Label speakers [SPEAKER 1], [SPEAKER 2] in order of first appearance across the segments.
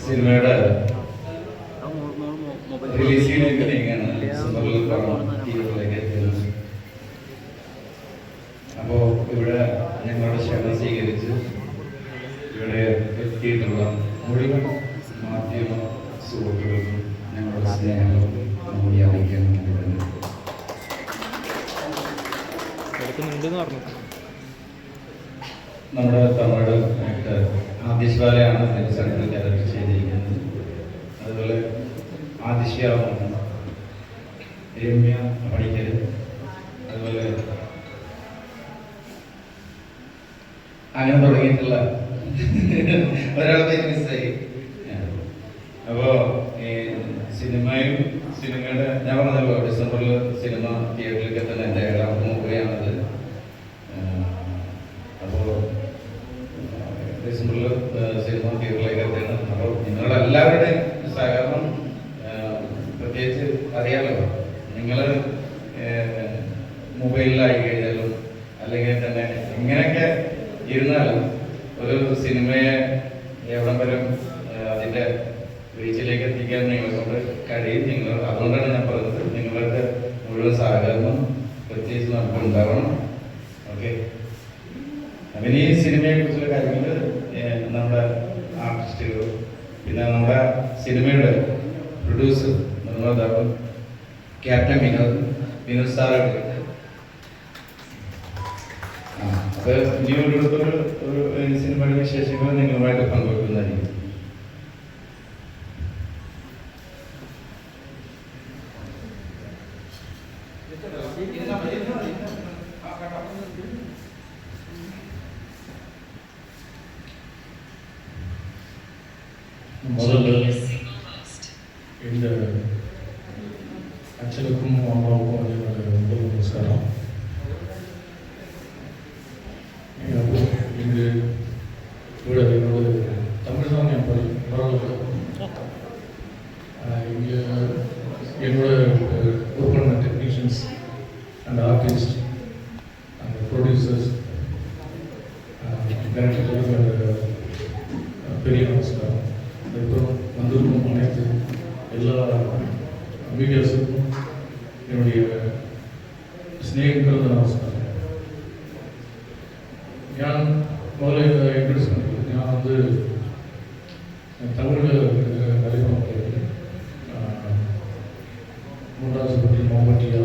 [SPEAKER 1] സിനിമയുടെ റിലീസിലേക്ക് നീങ്ങാണ്. അപ്പോൾ ഇവിടെ ഞങ്ങളുടെ ക്ഷണം സ്വീകരിച്ച് ഇവിടെ എത്തിയിട്ടുള്ള മുഴുവൻ മാധ്യമ സുഹൃത്തുക്കൾക്കും ഞങ്ങളുടെ സ്നേഹവും കൂടി അറിയിക്കാൻ നമ്മുടെ തമിഴ് ആക്ടർ ആദിശ്വാലയാണ് അതിൻ്റെ സ്ഥലത്തിൽ ക്യാരക്ടർ ചെയ്തിരിക്കുന്നത്. അതുപോലെ ആദിശ്യാവുന്ന രമ്യ പണിക്കർ, അതുപോലെ അങ്ങനെ തുടങ്ങിയിട്ടുള്ള ഒരാളെ പേര് മിസ്സായി. അപ്പോൾ സിനിമയുടെ ഞാൻ പറഞ്ഞല്ലോ ഡിസംബറിൽ സിനിമ തിയേറ്ററിലേക്ക് എത്തുന്ന എൻ്റെ 7ാമത്തെ മൂവിയാണത്. അപ്പോൾ ഡിസംബറിൽ സിനിമ തിയേറ്ററിലേക്ക് എത്തുകയാണ്. അപ്പോൾ നിങ്ങളുടെ എല്ലാവരുടെയും സഹകരണം പ്രത്യേകിച്ച് അറിയാമല്ലോ. നിങ്ങൾ മൊബൈലിലായി കഴിഞ്ഞാലും അല്ലെങ്കിൽ തന്നെ ഇങ്ങനെയൊക്കെ ഇരുന്നാലും ഒരു സിനിമയെ എവിടം വരെ അതിൻ്റെ റീച്ചിലേക്ക് എത്തിക്കാൻ നിങ്ങളെ കൊണ്ട് കഴിയും. അതുകൊണ്ടാണ് ഞാൻ പറഞ്ഞത് നിങ്ങളുടെ മുഴുവൻ സഹകരണം പ്രത്യേകിച്ച് നമുക്ക് ഉണ്ടാവണം. ഓക്കെ, അപ്പം ഈ സിനിമയെ കുറിച്ചുള്ള കാര്യങ്ങൾ നമ്മുടെ ആർട്ടിസ്റ്റുകൾ, പിന്നെ നമ്മുടെ സിനിമയുടെ പ്രൊഡ്യൂസർ നിർമ്മാതാവ് ക്യാപ്റ്റൻ വിനോദ് സാറൊക്കെ. അപ്പോൾ ഇനി ഒരു സിനിമയുടെ വിശേഷങ്ങൾ നിങ്ങളുമായിട്ട് പങ്കുവെക്കുന്നതായിരിക്കും.
[SPEAKER 2] முதல்ல இந்த அச்சலுக்கும் அம்மாவுக்கும் என்னோட முதல் நமஸ்காரம். இங்கு கூட என்னோட தமிழ் தான் என் பரவாயில்ல. இங்கே என்னோட ஒர்க் பண்ண technicians and artist and producers director பெரிய நமஸ்காரம். அதுக்கப்புறம் வந்திருக்கும் அனைத்து எல்லா மீடியாஸுக்கும் என்னுடைய ஸ்நேகிதர்கள் நமஸ்காரம். ഞാൻ முதல்ல இன்ட்ரடியூஸ் பண்ணிக்கிறேன். ഞാൻ தமிழில் அறிமுகம் பண்ணியிருக்கேன். 3வது பற்றி மோமட்டியா,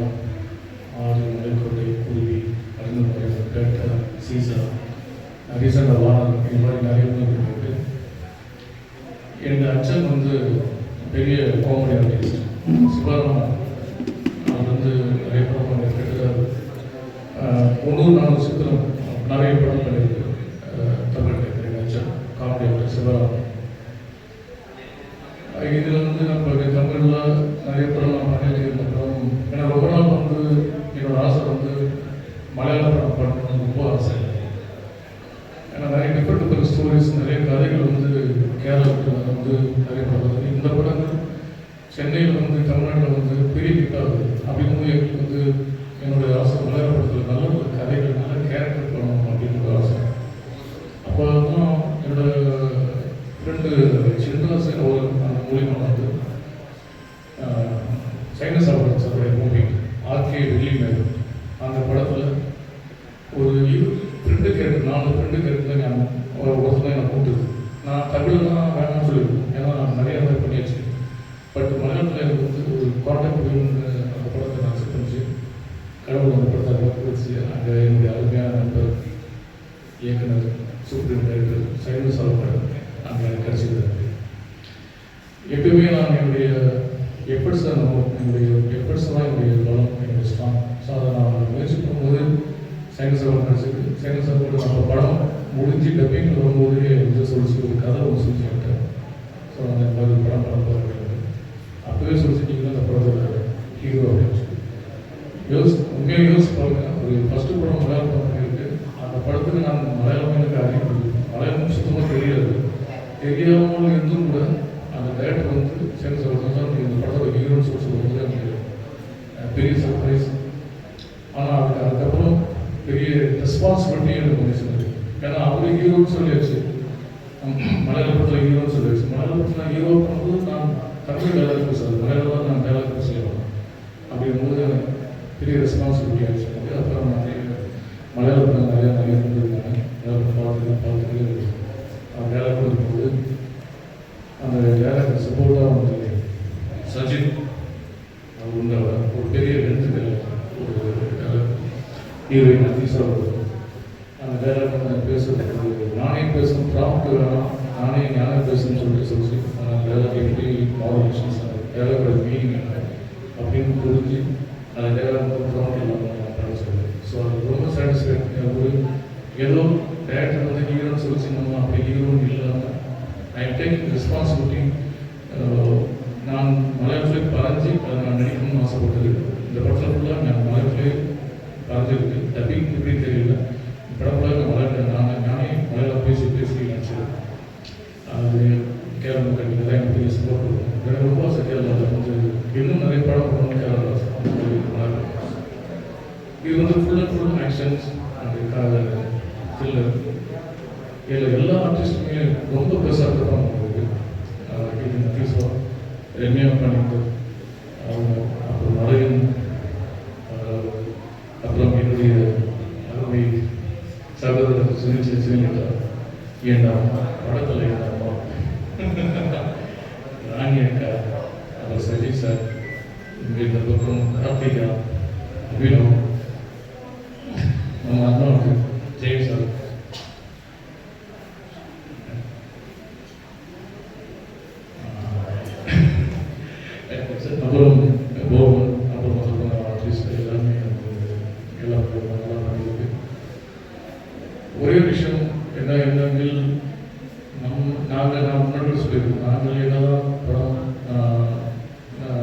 [SPEAKER 2] ஆறு மலைக்கோட்டை, குருவி, அறிமுறை, பேட்டை, சீசா, ரீசெண்டாக வானம், இது மாதிரி நிறைய இருக்குது. எங்கள் அச்சன் பெரிய காமெடி ஆர்டிஸ்ட் சிவராமன். அவர் நிறைய படம் பண்ணியிருக்காரு. 300-400 சித்திரம் நிறைய படம் பண்ணியிருக்கு தமிழ். எங்கள் அச்சன் காமெடி ஆர்டிஸ்ட் சிவராமன். இதில் நம்ம தமிழில் நிறைய படம் நான் பண்ணியிருக்கேன். அப்புறம் எனக்கு ரொம்ப நாள் என்னோட ஆசை மலையாள படம் பண்ணணும்னு ரொம்ப ஆசை. ஏன்னா நிறைய டிஃப்ரெண்ட் ஸ்டோரிஸ், நிறைய கதைகள் கேரளத்தில் நிறைய படம். இந்த படங்கள் சென்னையில் தமிழ்நாட்டில் பெரிய ஹிட் ஆகுது. அப்படிங்கும்போது எங்களுக்கு என்னுடைய ஆசை மலையாள படத்தில் நல்ல ஒரு கதைகள், நல்ல கேரக்டர் பண்ணணும் அப்படின்ற ஆசை. அப்போ தான் என்னோட ஃப்ரெண்டு சின்ராசன் ஒரு மூலியமாக சைனஸ் அவருடைய மூவி ஆர்கே வெள்ளிமேல், அந்த படத்தில் ஒரு ஃப்ரெண்டு கேரக்டர், 4 ஃப்ரெண்டு கேரக்டர் நான் ஒருத்தர் என்னை கூப்பிட்டு நான் தமிழ்லாம் வேணாம்னு சொல்லியிருக்கேன். ஏன்னா நான் நிறைய மாதிரி பண்ணியாச்சு. பட் மலையாளத்தில் எனக்கு ஒரு கான்டாக்ட் வேணும்னு அந்த படத்தை நான் அக்செப்ட் பண்ணிச்சு. கடவுள் அந்த படத்தை வச்சு அங்கே என்னுடைய அருமையான நண்பர் இயக்குனர் சூப்பர் டைரக்டர் சைனஸ் அவர் அங்கே எனக்கு கிடச்சிருந்தாரு. எப்பயுமே நான் என்னுடைய எஃபர்ட்ஸ் தான் என்னுடைய எஃபர்ட்ஸ் தான் என்னுடைய பலம், என்னுடைய ஸ்ட்ராங். ஸோ அதை நான் முயற்சி பண்ணும்போது சைனஸ் அவர் கிடச்சிருக்கு. சைனஸ் அவர் நம்ம படம் முடிஞ்சு டப்பிங் வரும்போதே சொல்லிச்சு, ஒரு கதை ஒன்று சொல்லிச்சுக்கிட்டேன். ஸோ அந்த மாதிரி படம் போகிறாங்க. அப்போவே சொல்லிச்சிட்டிங்கன்னா அந்த படத்தோட ஹீரோ அப்படின்னு சொல்லி உண்மையாக யோசிச்சு பாருங்க. ஒரு ஃபஸ்ட்டு படம் மலையாள படம் பண்ணியிருக்கு. அந்த படத்துக்கு நான் மலையாளம் எனக்கு அறிவு மலையாளம் சுத்தமாக தெரியாமல் இருந்தும் கூட அந்த டைரக்டர் சேர்ந்து சொல்லுங்கள் நீங்கள் இந்த படத்தோட ஹீரோன்னு சொல்லும்போது எனக்கு பெரிய சர்ப்ரைஸ். ஆனால் அதுக்கப்புறம் பெரிய ரெஸ்பான்சிபிலிட்டியும் எனக்கு கொஞ்சம் சொன்னது. ஏன்னா அவரு ஹீரோன்னு சொல்லியாச்சு, மலையாளத்தில் ஹீரோன்னு சொல்லியாச்சு. மலையாளத்தில் ஹீரோ பண்ணும்போது நான் தமிழ் டைலாக் பேசுறது, மலையாளம் நான் டைலாக் பேசலாம். அப்படிங்கும்போது பெரிய ரெஸ்பான்சிபிலிட்டி ஆகிடுச்சு. அப்புறம் மலையாளத்தில் நிறைய இருந்திருக்காங்க. பார்த்துட்டு டைலாக் கொடுக்கும்போது அந்த டைலாக் சப்போர்ட்டாக வந்து சஜித் அவர் உள்ள ஒரு பெரிய லென்த்துகள் ஒரு ஹீரோயின் அதிசா அந்த டைலாக் நான் பேசுறதுக்கு நானே பேசணும், ப்ராம்ப்ட் வேணாம், நானே பேசணும்னு சொல்லிட்டு டைலாக் எப்படி மாடலேஷன்ஸ் டைலாகோட மீனிங் என்ன அப்படின்னு புரிஞ்சு அந்த டைலாக் வந்து ப்ராம்ப்ட் இல்லாமல் பண்ண சொல்லுவேன். ஸோ அது ரொம்ப சாட்டிஸ்ஃபைட். ஒரு ஏதோ டேரக்டர் வந்து ஹீரோன்னு சொல்லி நம்ம அப்படி ஹீரோன்னு இல்லாமல் ஐ டேக்கிங் ரெஸ்பான்சிபிலிட்டி. நான் மலையாளத்திலே பறஞ்சு அதை நான் நடிக்கணும்னு ஆசைப்பட்டது. இந்த படத்தில் ஃபுல்லாக நான் மலையாளத்திலே பறஞ்சிருக்கு. டப்பிங் எப்படி தெரியல, படம் ஃபுல்லாக நானே மலையாளம் பேசி நடிச்சது. அது கேரளா கண்டிப்பாக தான் எனக்கு பெரிய சப்போர்ட் கொடுக்கும். எனக்கு ரொம்ப ஆசை கேரளாவில் வந்து இன்னும் நிறைய படம் பண்ணணும். கேரளா இது வந்து ஃபுல் ஆக்ஷன்ஸ் அந்த த்ரில்லர். இதில் எல்லா ஆர்டிஸ்ட்டுமே ரொம்ப பெருசாக இருப்பாங்க. ரம்யா பண்ணிட்டு அவங்க, அப்புறம் மறையன், அப்புறம் என்னுடைய அருமை சகோதரர் சுனில் என் அம்மா படத்தில் என் அம்மா ராணி அக்கா, அப்புறம் சஜித் சார், இந்த பக்கம் கார்த்திகா, அபினவ், நம்ம அண்ணாவுக்கு ஜெயம் சார், அப்புறம் போவன், அப்புறம் ஆர்டிஸ்ட் எல்லாமே எல்லாம் நல்லா பண்ணியிருக்கு. ஒரே விஷயம் என்னங்கள் நான் முன்னாடி சொல்லியிருக்கோம், நாங்கள் என்னதான் படம்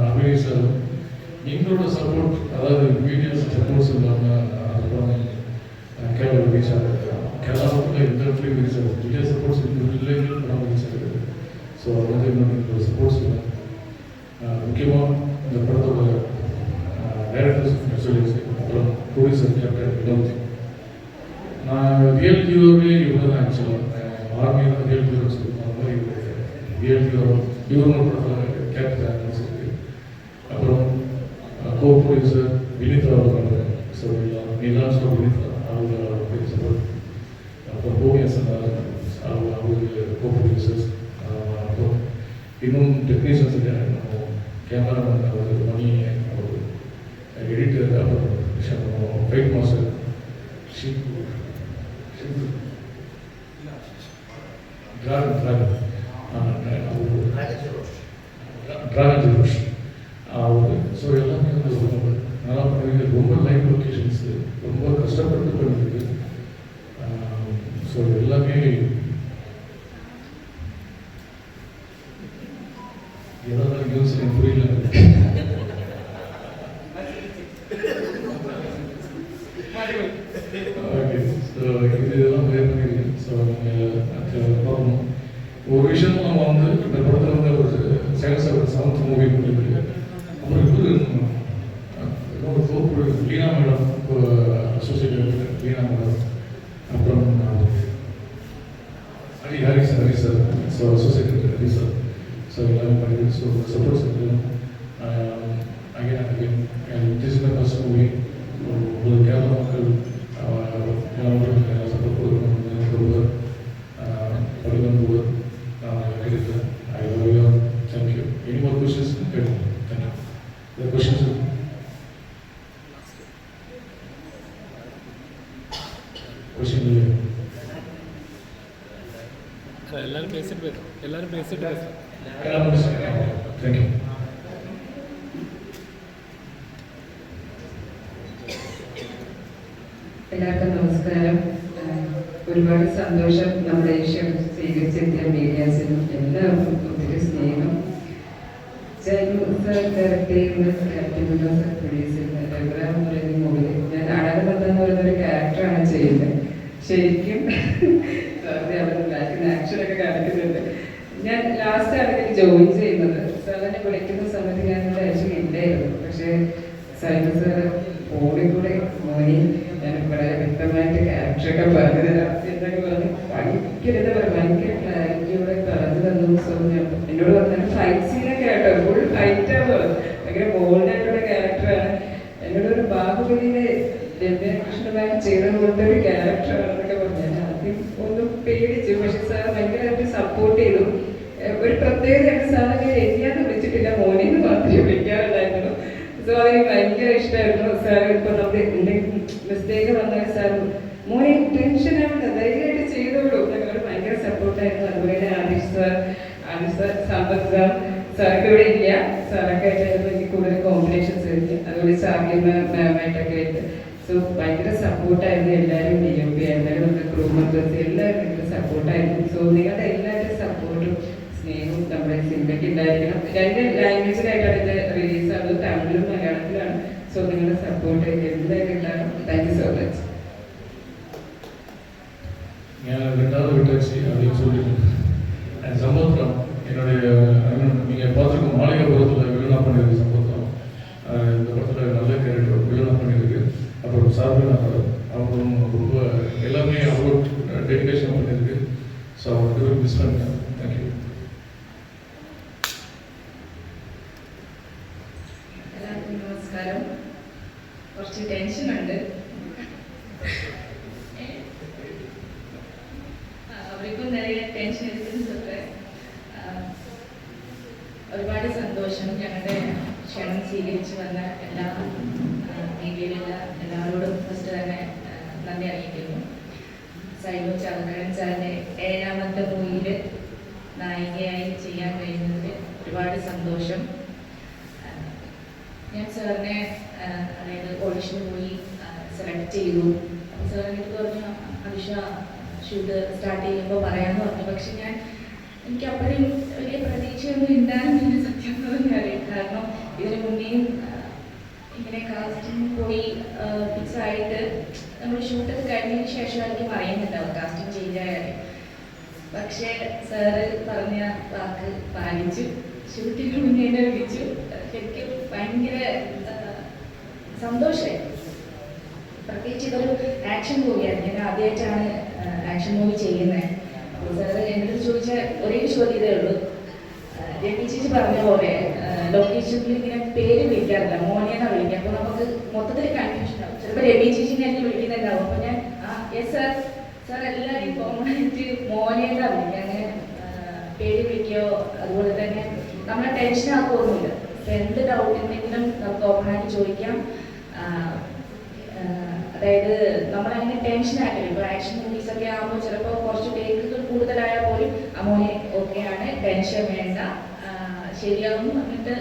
[SPEAKER 2] அபிநயிச்சாலும் எங்களோட சப்போர்ட், அதாவது மீடியாஸ் சப்போர்ட்ஸ் இல்லாமல் அந்த படம் கேரளா ரீச் ஆகுது. கேரளாவுக்குள்ள எந்த இடத்துலையும் ரீச் ஆகுது. மீடியா சப்போர்ட்ஸ் இல்லைன்னு படம் ரீச் ஆகுது. ஸோ அது வந்து எங்களோட சப்போர்ட்ஸ் இல்லை. முக்கியமாக இந்த படத்தோட டைரக்டர்ஸ் சொல்லிடுச்சு, அப்புறம் ப்ரொடியூசர் கேப்டன் வினோத். நான் ரியல் ஹீரோவே இவங்க தான். ஆக்சுவலாக ஆர்மி தான் ரியல் ஹீரோன்னு சொல்லுவோம். அந்த மாதிரி ரியல் ஹீரோ இவங்க படத்தில் கேப்டன் இருக்கு. அப்புறம் கோ ப்ரொடியூசர் வினிதா அவங்க சொல்லலாம், நீலான்ஸ் வினிதா அவங்க பெரிய சப்போர்ட். அப்புறம் பூமியாசன் அவங்களுக்கு கோ ப்ரொடியூசர்ஸ். அப்புறம் இன்னும் டெக்னீஷியன்ஸ் நம்ம கேமராமேன் அவர் மணி, அவர் எடிட்டர், அப்புறம் ஃபைட் மாஸ்டர் டிராகன் ஜோஷ் அவர். ஸோ எல்லாமே வந்து ரொம்ப நல்லா பண்ணிருக்கு. ரொம்ப லைவ் லொக்கேஷன்ஸு ரொம்ப கஷ்டப்பட்டு பண்ணிருக்கு. ஸோ எல்லாமே ஏதாவது நியூஸ் எனக்கு புரியல. ஓகே, ஸோ இதெல்லாம் வேறு பண்ணியிருக்கேன். ஸோ நீங்கள் பார்க்கணும். ஒரு விஷயம் நம்ம வந்து இந்த படத்தில் வந்து ஒரு செவன்த் மூவி பண்ணியிருக்கு. அப்புறம் இன்னொரு தோப்பு Leena madam associate Leena madam, அப்புறம் Hari sir, so associate Hari sir. So எல்லாமே பண்ணிட்டு ஸோ சப்போர்ட் செய்யலாம். Again this is my first movie. ஒரு கேரளா மக்கள் எல்லாம் சப்போர்ட் கொடுக்கணும். படிக்கும்போது கேட்குறேன். I love you. Thank you. Any more questions கேட்கணும். Thank you. இந்த கொஸ்டின்ஸ்
[SPEAKER 3] எல்லாரும் பேசிட்டு
[SPEAKER 2] Thank you.
[SPEAKER 4] എല്ലാവർക്കും നമസ്കാരം. ഒരുപാട് സന്തോഷം നമ്മുടെ ഏഷ്യ സ്വീകരിച്ചെത്തിയ മീഡിയാസിനും എല്ലാവർക്കും ഒത്തിരി സ്നേഹം. ഡയറക്ട് ചെയ്യുന്ന ക്യാപ്റ്റൻ പ്രൊഡ്യൂസ് ചെയ്യുന്ന രഘുറാം എന്ന് പറയുന്ന മൂവിയിൽ ഞാൻ അടകബദ്ധ എന്ന് പറയുന്നൊരു ക്യാരക്ടറാണ് ചെയ്യുന്നത്. ശരിക്കും അവരുടെ ബാക്കിൽ ആക്ഷനൊക്കെ കാണിക്കുന്നുണ്ട്. ഞാൻ ലാസ്റ്റാണ് ഇതിൽ ജോയിൻ ചെയ്യുന്നത്. സാറിനെ വിളിക്കുന്ന സമയത്ത് ഞാനിവിടെ ആക്ച്വലി ഇല്ലായിരുന്നു. പക്ഷേ സൈമൺ സാർ ഫോണിൽ കൂടെ മോനി ഞാൻ വളരെ വ്യക്തമായിട്ട് ക്യാരക്ടറൊക്കെ പറഞ്ഞു തരാം എന്നൊക്കെ പറഞ്ഞ് ഭയങ്കര എന്താ പറയുക ഭയങ്കര ക്ലാരിറ്റിയോടെ പറഞ്ഞു തന്നു. സോ ഞാൻ എന്നോട് പറഞ്ഞ ഫൈറ്റ് സീനൊക്കെ ആട്ടോ ഫുൾ ഫൈറ്റാണ് ഭയങ്കര ബോൾഡായിട്ടുള്ള ക്യാരക്ടറാണ്. എന്നോടൊരു ബാഹുബലിയിലെ രമ്യകൃഷ്ണനായി ചെയ്ത പോലത്തെ ഒരു ക്യാരക്ടറാണെന്നൊക്കെ പറഞ്ഞു. ഞാൻ ആദ്യം ഒന്ന് പേടിച്ചു, പക്ഷെ സാർ ഭയങ്കരമായിട്ട് സപ്പോർട്ട് ചെയ്തു. ഒരു പ്രത്യേകതയായിട്ട് സാറിനെ രമ്യാന്ന് വിളിച്ചിട്ടില്ല, മോനെന്ന് മാത്രമേ വിളിക്കാറുണ്ടായിരുന്നുള്ളൂ. സോ അതിന് ഭയങ്കര ഇഷ്ടമായിരുന്നു. സാർ ഇപ്പൊ നമുക്ക് എന്തെങ്കിലും മിസ്റ്റേക്ക് വന്നാൽ സാർ മോനെ ടെൻഷൻ ആവണ്ട, ധൈര്യമായിട്ട് ചെയ്തോളൂ എന്നൊക്കെ ഭയങ്കര സപ്പോർട്ടായിരുന്നു. അതുപോലെ തന്നെ ആദിഷ് സാർ സമ്പത്ത് സാറൊക്കെ ഇവിടെ ഇല്ല, സാറൊക്കെ ആയിട്ടായിരുന്നു എനിക്ക് കൂടുതൽ കോമ്പിനേഷൻസ് ആയിരുന്നു. അതുപോലെ സാറിയമ്മ മാമായിട്ടൊക്കെ ആയിട്ട്. സോ ഭയങ്കര സപ്പോർട്ടായിരുന്നു എല്ലാവരും. DOP എല്ലാവരും നമ്മുടെ ക്രൂ മെമ്പേഴ്സ് എല്ലാവരും ഭയങ്കര സപ്പോർട്ടായിരുന്നു. സോ നിങ്ങളുടെ എല്ലാവരുടെ സപ്പോർട്ടും സ്നേഹവും നമ്മുടെ സിനിമയ്ക്ക് ഉണ്ടായിരിക്കണം. 2 ലാംഗ്വേജിലായിട്ടാണ് ഇത് റിലീസ് ആവുന്നത്, തമിഴിലും മലയാളത്തിലാണ്. സോ നിങ്ങളുടെ സപ്പോർട്ട് എന്തായാലും ഉണ്ടാകും. Thank you so much.
[SPEAKER 2] ഞാൻ 2வது விட்டாச்சு அப்படின்னு சொல்லிட்டு சம்பத்ரம் என்னுடைய நீங்கள் பார்த்துருக்க மாளிகைபுரத்தில் வில்லனா பண்ணியிருக்கு சம்பத்ரம். இந்த படத்தில் நல்ல கேரக்டர் வில்லனா பண்ணியிருக்கு. அப்புறம் சார்பில் அவரும் ரொம்ப எல்லாமே அவ்வளோ டெடிகேஷன் பண்ணியிருக்கு. ஸோ அவர் 2 பேரும் மிஸ் பண்ணிட்டேன். தேங்க்யூ.
[SPEAKER 5] എല്ലാവർക്കും നമസ്കാരം. കുറച്ച് ടെൻഷനുണ്ട്. അവർക്കും നിറയെ ടെൻഷൻ എടുക്കുന്നു சொல்றேன். ഒരുപാട് സന്തോഷം ഞങ്ങളുടെ ക്ഷണം സ്വീകരിച്ചു വന്ന എല്ലാ മീഡിയയിലുള്ള എല്ലാവരോടും ഫസ്റ്റ് തന്നെ നന്ദി അറിയിക്കുന്നു. സൈലോ ചാകരൻ സാറിൻ്റെ 7ാമത്തെ മൂവിയിൽ നായികയായി ചെയ്യാൻ കഴിയുന്നതിൽ ഒരുപാട് സന്തോഷം. ഞാൻ സാറിനെ അതായത് ഓഡിഷന് പോയി സെലക്ട് ചെയ്തു. അപ്പോൾ സാറിൻ്റെ അടുത്ത് പറഞ്ഞു അഭിഷ ഷൂട്ട് സ്റ്റാർട്ട് ചെയ്യുമ്പോൾ പറയാമെന്ന് പറഞ്ഞു. പക്ഷെ എനിക്ക് അപ്പോഴും വലിയ പ്രതീക്ഷയൊന്നും ഉണ്ടായിരുന്നില്ല സത്യം പറഞ്ഞറിയാം. കാരണം ഇതിന് മുന്നേയും ഇങ്ങനെ കാസ്റ്റിംഗ് പോയി ഫിക്സായിട്ട് നമ്മൾ ഷൂട്ടൊക്കെ കഴിഞ്ഞതിന് ശേഷമായിരിക്കും അറിയുന്നുണ്ടാവും കാസ്റ്റിംഗ് ചേഞ്ച് ആയാലും. പക്ഷേ സാറ് പറഞ്ഞ വാക്ക് പാലിച്ചു. ഷൂട്ടിന് മുന്നേ എന്നെ വിളിച്ചു. ശരിക്കും ഭയങ്കര സന്തോഷമായി. പ്രത്യേകിച്ച് ഇതൊരു ആക്ഷൻ മൂവിയാണ്. ഞാൻ ആദ്യമായിട്ടാണ് ആക്ഷൻ മൂവി ചെയ്യുന്നത്. അപ്പോൾ സാറ് എന്നോട് ചോദിച്ച ഒരേ ചോദ്യം ഇതേ ഉള്ളൂ. രവി ചേച്ചി പറഞ്ഞ പോലെ ലൊക്കേഷനിൽ ഇങ്ങനെ പേര് വിളിക്കാറില്ല, മോനെന്നാണ് വിളിക്കുക. അപ്പോൾ നമുക്ക് മൊത്തത്തിൽ കൺഫ്യൂഷൻ ആവും. ചിലപ്പോൾ രവി ചേച്ചിനെ എന്നെ വിളിക്കുന്നുണ്ടാവും. അപ്പോൾ ഞാൻ യെസ് സാർ സാർ എല്ലാവരും കോമൺ ആയിട്ട് മോനെന്നാണ് വിളിക്കുക. അങ്ങനെ പേര് വിളിക്കുകയോ അതുപോലെ തന്നെ നമ്മളെ ടെൻഷൻ ആക്കുമൊന്നുമില്ല. എന്ത് ഡൗട്ട് ഉണ്ടെങ്കിലും നമുക്ക് ഓപ്പണായിട്ട് ചോദിക്കാം. അതായത് നമ്മളങ്ങനെ ടെൻഷൻ ആക്കില്ല. ഇപ്പോൾ ആക്ഷൻ മൂവീസൊക്കെ ആകുമ്പോൾ ചിലപ്പോൾ കുറച്ച് ടേക്കുകൾ കൂടുതലായാൽ പോലും മോനെ ഓക്കെയാണ്, ടെൻഷൻ വേണ്ട, ശരിയാവും എന്നിട്ട്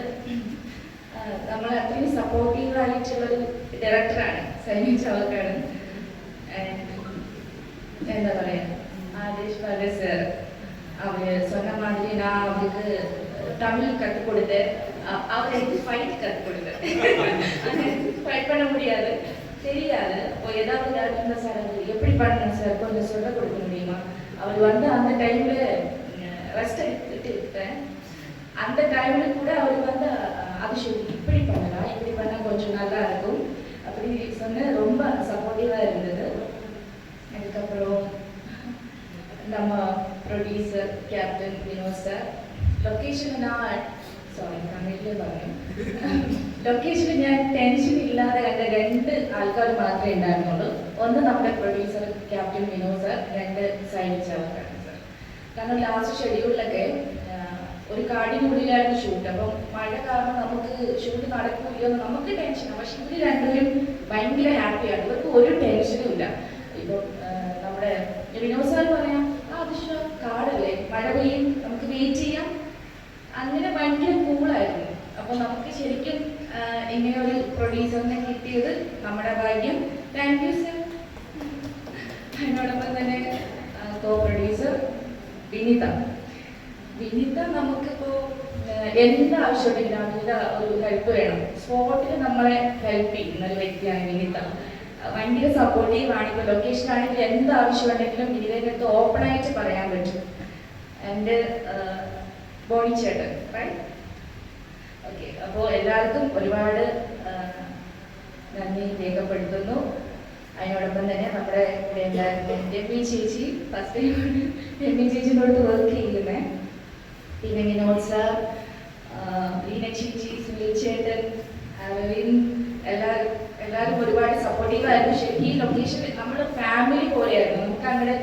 [SPEAKER 5] നമ്മളെ അത്രയും സപ്പോർട്ടീവ് ആയിട്ടുള്ളൊരു ഡയറക്ടറാണ് സൈനി ചാവക്കാട്. എന്താ പറയുക, ആദേശ് ബാല സാർ அவர் சொன்ன மாதிரி நான் அவருக்கு தமிழ் கற்றுக் கொடுத்தேன். அவர் எனக்கு ஃபைட் கற்றுக் கொடுத்தேன். ஃபைட் பண்ண முடியாது, தெரியாது. இப்போ ஏதாவது டேரக்டர்னா சார் அது எப்படி பண்ணணும் சார் கொஞ்சம் சொல்ல கொடுக்க முடியுமா? அவர் வந்து அந்த டைமில் ரெஸ்ட் எடுத்துட்டு இருக்கேன். அந்த டைமில் கூட அவர் வந்து அது சொல்லி இப்படி பண்ணலாம், இப்படி பண்ணால் கொஞ்சம் நல்லா இருக்கும் அப்படி சொன்ன ரொம்ப சப்போர்ட்டிவாக இருந்தது. அதுக்கப்புறம் நம்ம ப்ரொடியூசர் ക്യാപ്റ്റൻ വിനോദ് സാർ ലൊക്കേഷനിൽ തമിഴിൽ പറഞ്ഞു. ലൊക്കേഷനിൽ ഞാൻ ടെൻഷൻ ഇല്ലാതെ കണ്ട 2 ആൾക്കാർ മാത്രമേ ഉണ്ടായിരുന്നുള്ളൂ. ഒന്ന് നമ്മുടെ പ്രൊഡ്യൂസർ ക്യാപ്റ്റൻ വിനോദ് സാർ, 2 സൈനി ചാവക്കാട് സാർ. കാരണം ലാസ്റ്റ് ഷെഡ്യൂളിലൊക്കെ ഒരു കാടിനുള്ളിലായിരുന്നു ഷൂട്ട്. അപ്പം മഴ കാരണം നമുക്ക് ഷൂട്ട് നടക്കില്ലയോ എന്ന് നമുക്ക് ടെൻഷനാണ്. പക്ഷെ ഇവർ രണ്ടുപേരും ഭയങ്കര ഹാപ്പിയാണ്. ഇവർക്ക് ഒരു ടെൻഷനും ഇല്ല. ഇപ്പം നമ്മുടെ വിനോദ് സാർ പറയാം അതിശ കാടല്ലേ, മഴ പെയ്യും, നമുക്ക് വെയിറ്റ് ചെയ്യാം, അങ്ങനെ ഭയങ്കര കൂളായിരുന്നു. അപ്പോൾ നമുക്ക് ശരിക്കും ഇങ്ങനെ ഒരു പ്രൊഡ്യൂസറിനെ കിട്ടിയത് നമ്മുടെ ഭാഗ്യം. Thank you sir. അതിനോടൊപ്പം തന്നെ കോ പ്രൊഡ്യൂസർ വിനിത നമുക്കിപ്പോൾ എന്ത് ആവശ്യമുണ്ടെങ്കിലും അതിൻ്റെ ഒരു ഹെൽപ്പ് വേണം, സ്പോട്ടിൽ നമ്മളെ ഹെൽപ്പ് ചെയ്യുന്ന ഒരു വ്യക്തിയാണ് വിനിത. ഭയങ്കര സപ്പോർട്ടീവാണ്. ഇപ്പോൾ ലൊക്കേഷൻ ആണെങ്കിൽ എന്ത് ആവശ്യമുണ്ടെങ്കിലും വിനിതയുടെ അടുത്ത് ഓപ്പണായിട്ട് പറയാൻ പറ്റും. എൻ്റെ ബോണി ചേട്ടൻ റൈറ്റ്. ഓക്കെ, അപ്പോൾ എല്ലാവർക്കും ഒരുപാട് നന്ദി രേഖപ്പെടുത്തുന്നു. അതിനോടൊപ്പം തന്നെ നമ്മുടെ ഇവിടെ ഉണ്ടായിരുന്ന രമ്യ ചേച്ചി ഫസ്റ്റ് ടൈമാണ് രമ്യ ചേച്ചിനോട് വർക്ക് ചെയ്യുന്നത്. പിന്നെ വിനോദ് സാർ, ലീന ചേച്ചി, സുനിൽ ചേട്ടൻ, അരവിന്ദ്, എല്ലാവരും ഒരുപാട് സപ്പോർട്ടീവായിരുന്നു. ശരിക്കും ഈ ലൊക്കേഷൻ നമ്മുടെ ഫാമിലി പോലെയായിരുന്നു. നമുക്ക് അങ്ങനെ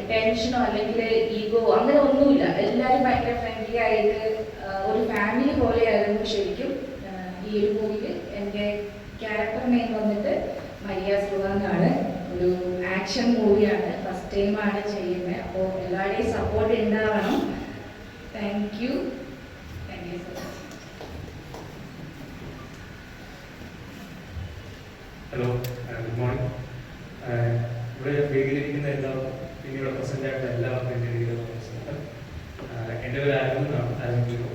[SPEAKER 5] ടെൻഷനോ അല്ലെങ്കിൽ ഈഗോ അങ്ങനെ ഒന്നുമില്ല. എല്ലാവരും ഭയങ്കര ഫ്രണ്ട്ലി ആയിട്ട് ഒരു ഫാമിലി പോലെയായിരുന്നു ശരിക്കും. ഈ ഒരു മൂവിയിൽ എൻ്റെ ക്യാരക്ടർ നെയിം വന്നിട്ട് മരിയ സുഹാന്നാണ്. ഒരു ആക്ഷൻ മൂവിയാണ്, ഫസ്റ്റ് ടൈമാണ് ചെയ്യുന്നത്. അപ്പോൾ എല്ലാവരുടെയും സപ്പോർട്ട് ഉണ്ടാവണം. Thank you so much.
[SPEAKER 6] Hello, good morning. ഇവിടെ വേദിയിലിരിക്കുന്ന എല്ലാവർക്കും പിന്നീട് പ്രസന്റ് ആയിട്ടുള്ള എല്ലാവർക്കും എൻ്റെ രീതിയിലുള്ള നമസ്കാരം. എൻ്റെ ഒരു ആരംഭിക്കുന്നു.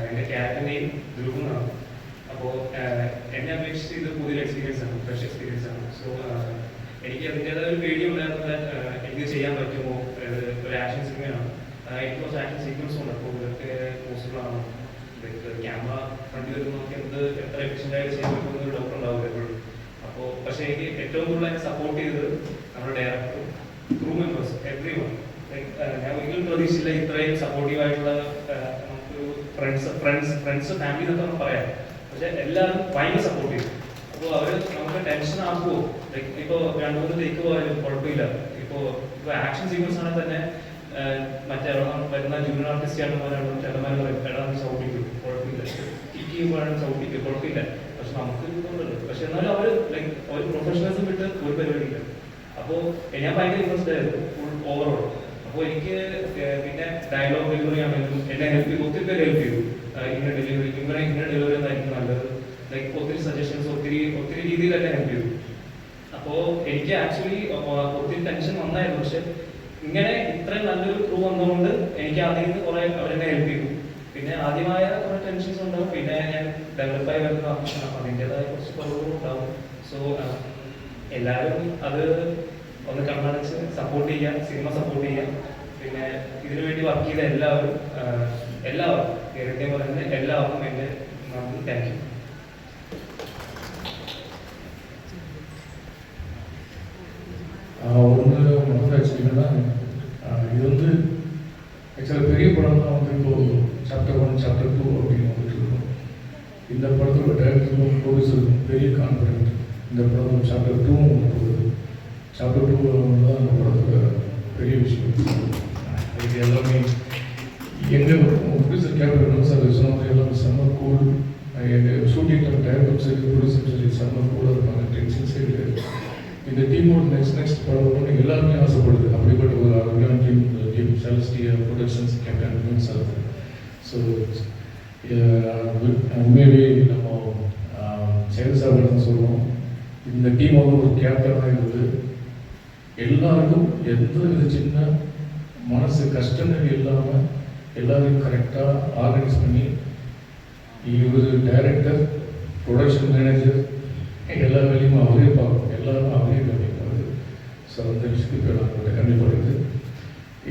[SPEAKER 6] എൻ്റെ ക്യാരക്ടർ നെയിം ധ്രുവ് എന്നാണ്. അപ്പോൾ എന്നെ അപേക്ഷിച്ച് ഇത് പുതിയൊരു എക്സ്പീരിയൻസ് ആണ്, ഫ്രഷ് എക്സ്പീരിയൻസ് ആണ്. സോ എനിക്ക് അതിൻ്റേതായ ഒരു പേടി ഉണ്ടായിരുന്നത് എനിക്ക് ചെയ്യാൻ പറ്റുമോ, ഒരു ആക്ഷൻ സിനിമയാണ്. എനിക്ക് കുറച്ച് ആക്ഷൻ സീക്വൻസ് ഉണ്ട്. അപ്പോൾ ഇതൊക്കെ പോസിബിൾ ആണോ, ക്യാമറ ഫ്രണ്ടിൽ വരുമ്പോൾ നമുക്ക് എത്ര എഫിഷ്യൻ്റായിട്ട് ചെയ്യാൻ പറ്റുമെന്ന് ഒരു ഡൗട്ട് ഉണ്ടാവും എപ്പോഴും. അപ്പോൾ പക്ഷേ എനിക്ക് ഏറ്റവും കൂടുതൽ അതിനെ സപ്പോർട്ട് ചെയ്തത് നമ്മുടെ ഡയറക്ടറും ക്രൂ മെമ്പേഴ്സും എവ്രി വൺ. ഞാൻ ഒരിക്കലും പ്രതീക്ഷിച്ചില്ല ഇത്രയും സപ്പോർട്ടീവായിട്ടുള്ള നമുക്കൊരു ഫ്രണ്ട്സ് ഫാമിലി എന്നൊക്കെ നമുക്ക് പറയാം. പക്ഷെ എല്ലാവരും ഭയങ്കര സപ്പോർട്ട് ചെയ്തു. അപ്പോൾ അവർ നമുക്ക് ടെൻഷൻ ആക്കുമോ, ലൈക്ക് ഇപ്പോൾ 2-3 ടേക്ക് പോയാലും കുഴപ്പമില്ല. ഇപ്പോൾ ആക്ഷൻ സീക്വൻസ് ആണെങ്കിൽ തന്നെ മറ്റേ വരുന്ന ജൂനിയർ ആർട്ടിസ്റ്റ് ചേട്ടന്മാരാണ്, ചേട്ടന്മാർ പറയും എടാ ചവിട്ടിക്കും കുഴപ്പമില്ല, കിക്ക് ചെയ്യുമ്പോഴാണ് ചവിട്ടിക്കും കുഴപ്പമില്ല. പക്ഷെ നമുക്ക് ഇതുകൊണ്ടല്ലോ. പക്ഷെ എന്നാലും അവർ ലൈക്ക് ഒരു പ്രൊഫഷണൽസും വിട്ട് ഒരു പരിപാടിയില്ല. അപ്പോൾ ഞാൻ ഭയങ്കര ഇൻട്രസ്റ്റ് ആയിരുന്നു ഫുൾ ഓവറോൾ. അപ്പോൾ എനിക്ക് പിന്നെ ഡയലോഗ് ഡെലിവറി ആണെങ്കിലും എന്നെ ഹെൽപ്പ് ചെയ്തു, ഒത്തിരി പേര് ഹെൽപ്പ് ചെയ്തു. ഇന്ന ഡെലിവറി എന്നായിരിക്കും നല്ലത്, ലൈക്ക് ഒത്തിരി സജഷൻസ് ഒത്തിരി രീതിയിൽ എന്നെ ഹെൽപ്പ് ചെയ്തു. അപ്പോൾ എനിക്ക് ആക്ച്വലി ഒത്തിരി ടെൻഷൻ വന്നായിരുന്നു. പക്ഷെ ഇങ്ങനെ ഇത്രയും നല്ലൊരു ക്രൂ വന്നതുകൊണ്ട് എനിക്ക് അതിൽ നിന്ന് കുറെ അവരെന്നെ ഹെൽപ്പ് ചെയ്തു. പിന്നെ ആദ്യമായ കുറെ ടെൻഷൻസ് ഉണ്ടാവും. പിന്നെ ഞാൻ ഡെവലപ്പായി വരുന്ന അതിൻ്റെതായ കുറച്ച് കുറവുകളും ഉണ്ടാവും. സോ എല്ലാവരും അത് ഒന്ന് കണ്ണടച്ച് സപ്പോർട്ട് ചെയ്യാം, സിനിമ സപ്പോർട്ട് ചെയ്യാം. പിന്നെ ഇതിനു വേണ്ടി വർക്ക് ചെയ്ത എല്ലാവരും നേരത്തെ പറയുന്ന എല്ലാവർക്കും എൻ്റെ നന്ദി. Thank you.
[SPEAKER 2] ஒன்று மனதில் வச்சுக்கிட்டோன்னா இது வந்து ஆக்சுவலாக பெரிய படம் தான் வந்து இப்போது சாப்டர் 1 சாப்டர் 2 அப்படின்னு வந்துட்டு இருக்கோம். இந்த படத்தோட டைரக்டருக்கும் ப்ரொடியூசருக்கும் பெரிய கான்ஃபிடென்ட். இந்த படம் சாப்டர் 2 போகுது. சாப்டர் 2 தான் அந்த படத்தோட பெரிய விஷயம். இது எல்லாமே எங்கள் ப்ரொடியூசர் கேப்டன் சார் சொன்னது எல்லாமே செம்ம கூல். எங்கள் ஷூட்டிங் டைம் டைரக்டரும் சரி ப்ரொடியூசரும் சரி செம்ம கூலாக இருப்பாங்க. டென்ஷன்ஸே கிடையாது. இந்த டீமோட நெக்ஸ்ட் படம் பண்ணி எல்லாருமே ஆசைப்படுது. அப்படிப்பட்ட ஒரு அருமையான team Celestia productions captain sir. So உண்மையிலே நம்ம செயல்சார்பு சொல்லுவோம். இந்த டீம் வந்து ஒரு கேப்டனாக இருந்து எல்லாருக்கும் எந்த வித சின்ன மனசு கஷ்டங்கள் இல்லாமல் எல்லாரையும் கரெக்டாக ஆர்கனைஸ் பண்ணி இவர் டைரக்டர், ப்ரொடக்ஷன் மேனேஜர் எல்லா வேலையும் அவரே பார்க்கணும், எல்லாரும் அவரே கவனிப்பாரு. ஸோ அந்த விஷயத்துக்கு நாங்கள் கண்டிப்பாக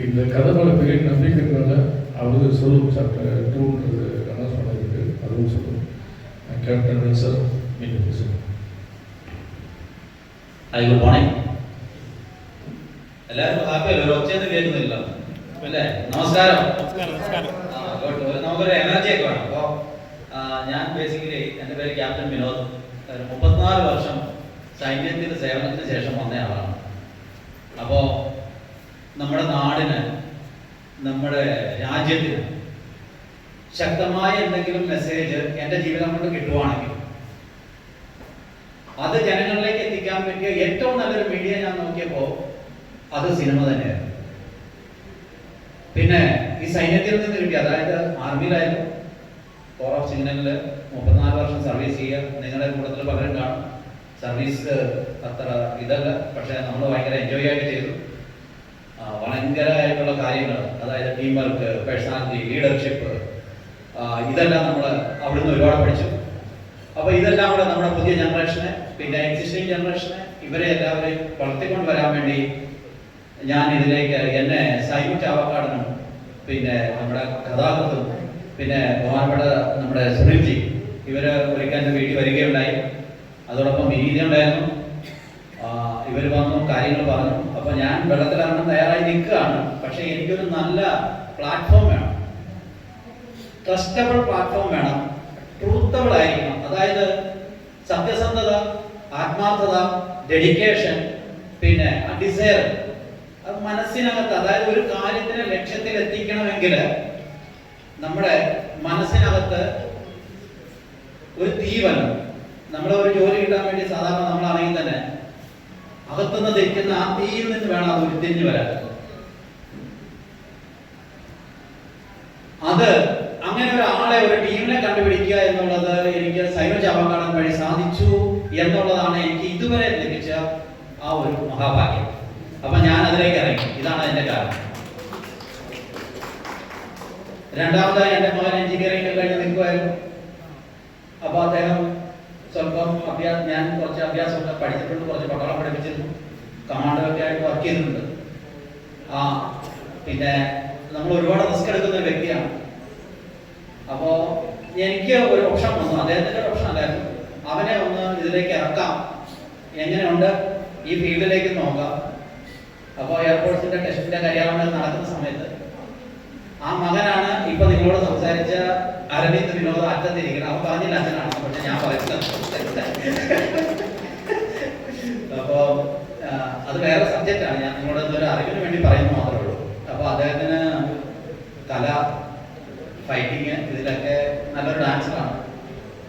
[SPEAKER 2] இந்த கதை மேலே பெரிய நம்பிக்கைனால அவர் சொல்லும் சாப்டர் 2ன்றது அனௌன்ஸ் பண்ணிருக்கு. அதுவும் சொல்லும். கேப்டன் சார் நீங்கள் பேசுங்க.
[SPEAKER 7] Hi, good morning. എല്ലാവർക്കും ഹാപ്പിയല്ലേ? ഒരു ഒച്ചയൊന്നും കേൾക്കുന്നില്ല അല്ലേ? നമസ്കാരം. നമുക്കൊരു എനർജി ഒക്കെ വേണം. അപ്പോൾ ഞാൻ ബേസിക്കലി എൻ്റെ പേര് ക്യാപ്റ്റൻ വിനോദ്. 34 വർഷം സൈന്യത്തിൻ്റെ സേവനത്തിന് ശേഷം വന്നയാളാണ്. അപ്പോൾ നമ്മുടെ നാടിന്, നമ്മുടെ രാജ്യത്തിന് ശക്തമായ എന്തെങ്കിലും മെസ്സേജ് എൻ്റെ ജീവിതം കൊണ്ട് കിട്ടുവാണെങ്കിൽ അത് ജനങ്ങളിലേക്ക് എത്തിക്കാൻ പറ്റിയ ഏറ്റവും നല്ലൊരു മീഡിയ ഞാൻ നോക്കിയപ്പോൾ അത് സിനിമ തന്നെയായിരുന്നു. പിന്നെ ഈ സൈന്യത്തിൽ നിന്ന് കിട്ടിയ, അതായത് ആർമിയിലായാലും കോർ ഓഫ് സിഗ്നലിൽ 34 വർഷം സർവീസ് ചെയ്യുക. നിങ്ങളുടെ കൂട്ടത്തിൽ പലരും കാണും. സർവീസ് അത്ര ഇതല്ല, പക്ഷെ നമ്മൾ ഭയങ്കര എൻജോയ് ആയിട്ട് ചെയ്തു. ഭയങ്കരമായിട്ടുള്ള കാര്യങ്ങൾ, അതായത് ടീം വർക്ക്, പേഴ്സണാലിറ്റി, ലീഡർഷിപ്പ്, ഇതെല്ലാം നമ്മൾ അവിടുന്ന് ഒരുപാട് പഠിച്ചു. അപ്പോൾ ഇതെല്ലാം കൂടെ നമ്മുടെ പുതിയ ജനറേഷനെ, പിന്നെ എക്സിസ്റ്റിംഗ് ജനറേഷനെ, ഇവരെ എല്ലാവരെയും വളർത്തിക്കൊണ്ട് വരാൻ വേണ്ടി ഞാൻ ഇതിലേക്ക് എന്നെ സൈമൺ ചാവക്കാടനും പിന്നെ നമ്മുടെ കഥാകൃത്തും പിന്നെ ബഹുമാനപ്പെട്ട നമ്മുടെ സുനിൽജി ഇവർ ഒരിക്കൽ എൻ്റെ വീട്ടിൽ വരികയുണ്ടായി. അതോടൊപ്പം വിനീത ഉണ്ടായിരുന്നു, ഇവർ വന്നു കാര്യങ്ങൾ പറഞ്ഞു. അപ്പോൾ ഞാൻ വെള്ളത്തിലിറങ്ങാൻ തയ്യാറായി നിൽക്കുകയാണ്. പക്ഷേ എനിക്കൊരു നല്ല പ്ലാറ്റ്ഫോം വേണം, ട്രസ്റ്റബിൾ പ്ലാറ്റ്ഫോം വേണം, ട്രൂത്തബിൾ ആയിരിക്കണം. അതായത് സത്യസന്ധത, ആത്മാർത്ഥത, ഡെഡിക്കേഷൻ, പിന്നെ ഡിസയർ, അത് മനസ്സിനകത്ത്, അതായത് ഒരു കാര്യത്തിന് ലക്ഷ്യത്തിൽ എത്തിക്കണമെങ്കിൽ നമ്മുടെ മനസ്സിനകത്ത് ഒരു തീ വരണം. നമ്മൾ ഒരു ജോലി കിട്ടാൻ വേണ്ടി സാധാരണ നമ്മളാണെങ്കിൽ തന്നെ അകത്തുനിന്ന് ധരിക്കുന്ന ആ തീയിൽ നിന്ന് വേണം അത് ഉരുത്തിരിഞ്ഞു വരാൻ. അത് അങ്ങനെ ഒരാളെ, ഒരു ടീമിനെ കണ്ടുപിടിക്കുക എന്നുള്ളത് എനിക്ക് സൈനോ ചാവക്കാടൻ വഴി സാധിച്ചു എന്നുള്ളതാണ് എനിക്ക് ഇതുവരെ ലഭിച്ച ആ ഒരു മഹാഭാഗ്യം. അപ്പൊ ഞാൻ അതിലേക്ക് ഇറങ്ങി. ഇതാണ് അതിന്റെ കാരണം. രണ്ടാമതായി എൻ്റെ മകൻ എഞ്ചിനീയറിംഗ് കഴിഞ്ഞ് നിൽക്കുമായിരുന്നു. അപ്പൊ അദ്ദേഹം സ്വല്പം ഞാൻ കുറച്ച് അഭ്യാസമൊക്കെ പഠിച്ചിട്ടുണ്ട്, കുറച്ച് പട്ടാളം പഠിപ്പിച്ചിരുന്നു, കമാൻഡറൊക്കെ ആയിട്ട് വർക്ക് ചെയ്തിട്ടുണ്ട്. പിന്നെ നമ്മൾ ഒരുപാട് റിസ്ക് എടുക്കുന്ന ഒരു വ്യക്തിയാണ്. അപ്പോൾ എനിക്ക് ഒരു ഓപ്ഷൻ വന്നു, അദ്ദേഹത്തിൻ്റെ ഓപ്ഷൻ അല്ലായിരുന്നു. അവനെ ഒന്ന് ഇതിലേക്ക് ഇറക്കാം, എങ്ങനെയുണ്ട് ഈ ഫീൽഡിലേക്ക് നോക്കാം. അപ്പോൾ എയർഫോഴ്സിന്റെ ടെസ്റ്റിന്റെ കാര്യങ്ങൾ നടക്കുന്ന സമയത്ത് ആ മകനാണ് ഇപ്പൊ നിങ്ങളോട് സംസാരിച്ച അരവിന്ദ് വിനോദ അറ്റത്തിരിക്കണം. അവൻ പറഞ്ഞില്ല അച്ഛനാണ്, പക്ഷെ ഞാൻ പറയുന്നത്. അപ്പോ അത് വേറെ സബ്ജക്റ്റാണ്. ഞാൻ നിങ്ങളോട് ഒരു അറിവിന് വേണ്ടി പറയുന്നത് മാത്രമേ ഉള്ളൂ. അപ്പൊ അദ്ദേഹത്തിന് കല, ഫൈറ്റിങ്, ഇതിലൊക്കെ നല്ലൊരു ഡാൻസറാണ്.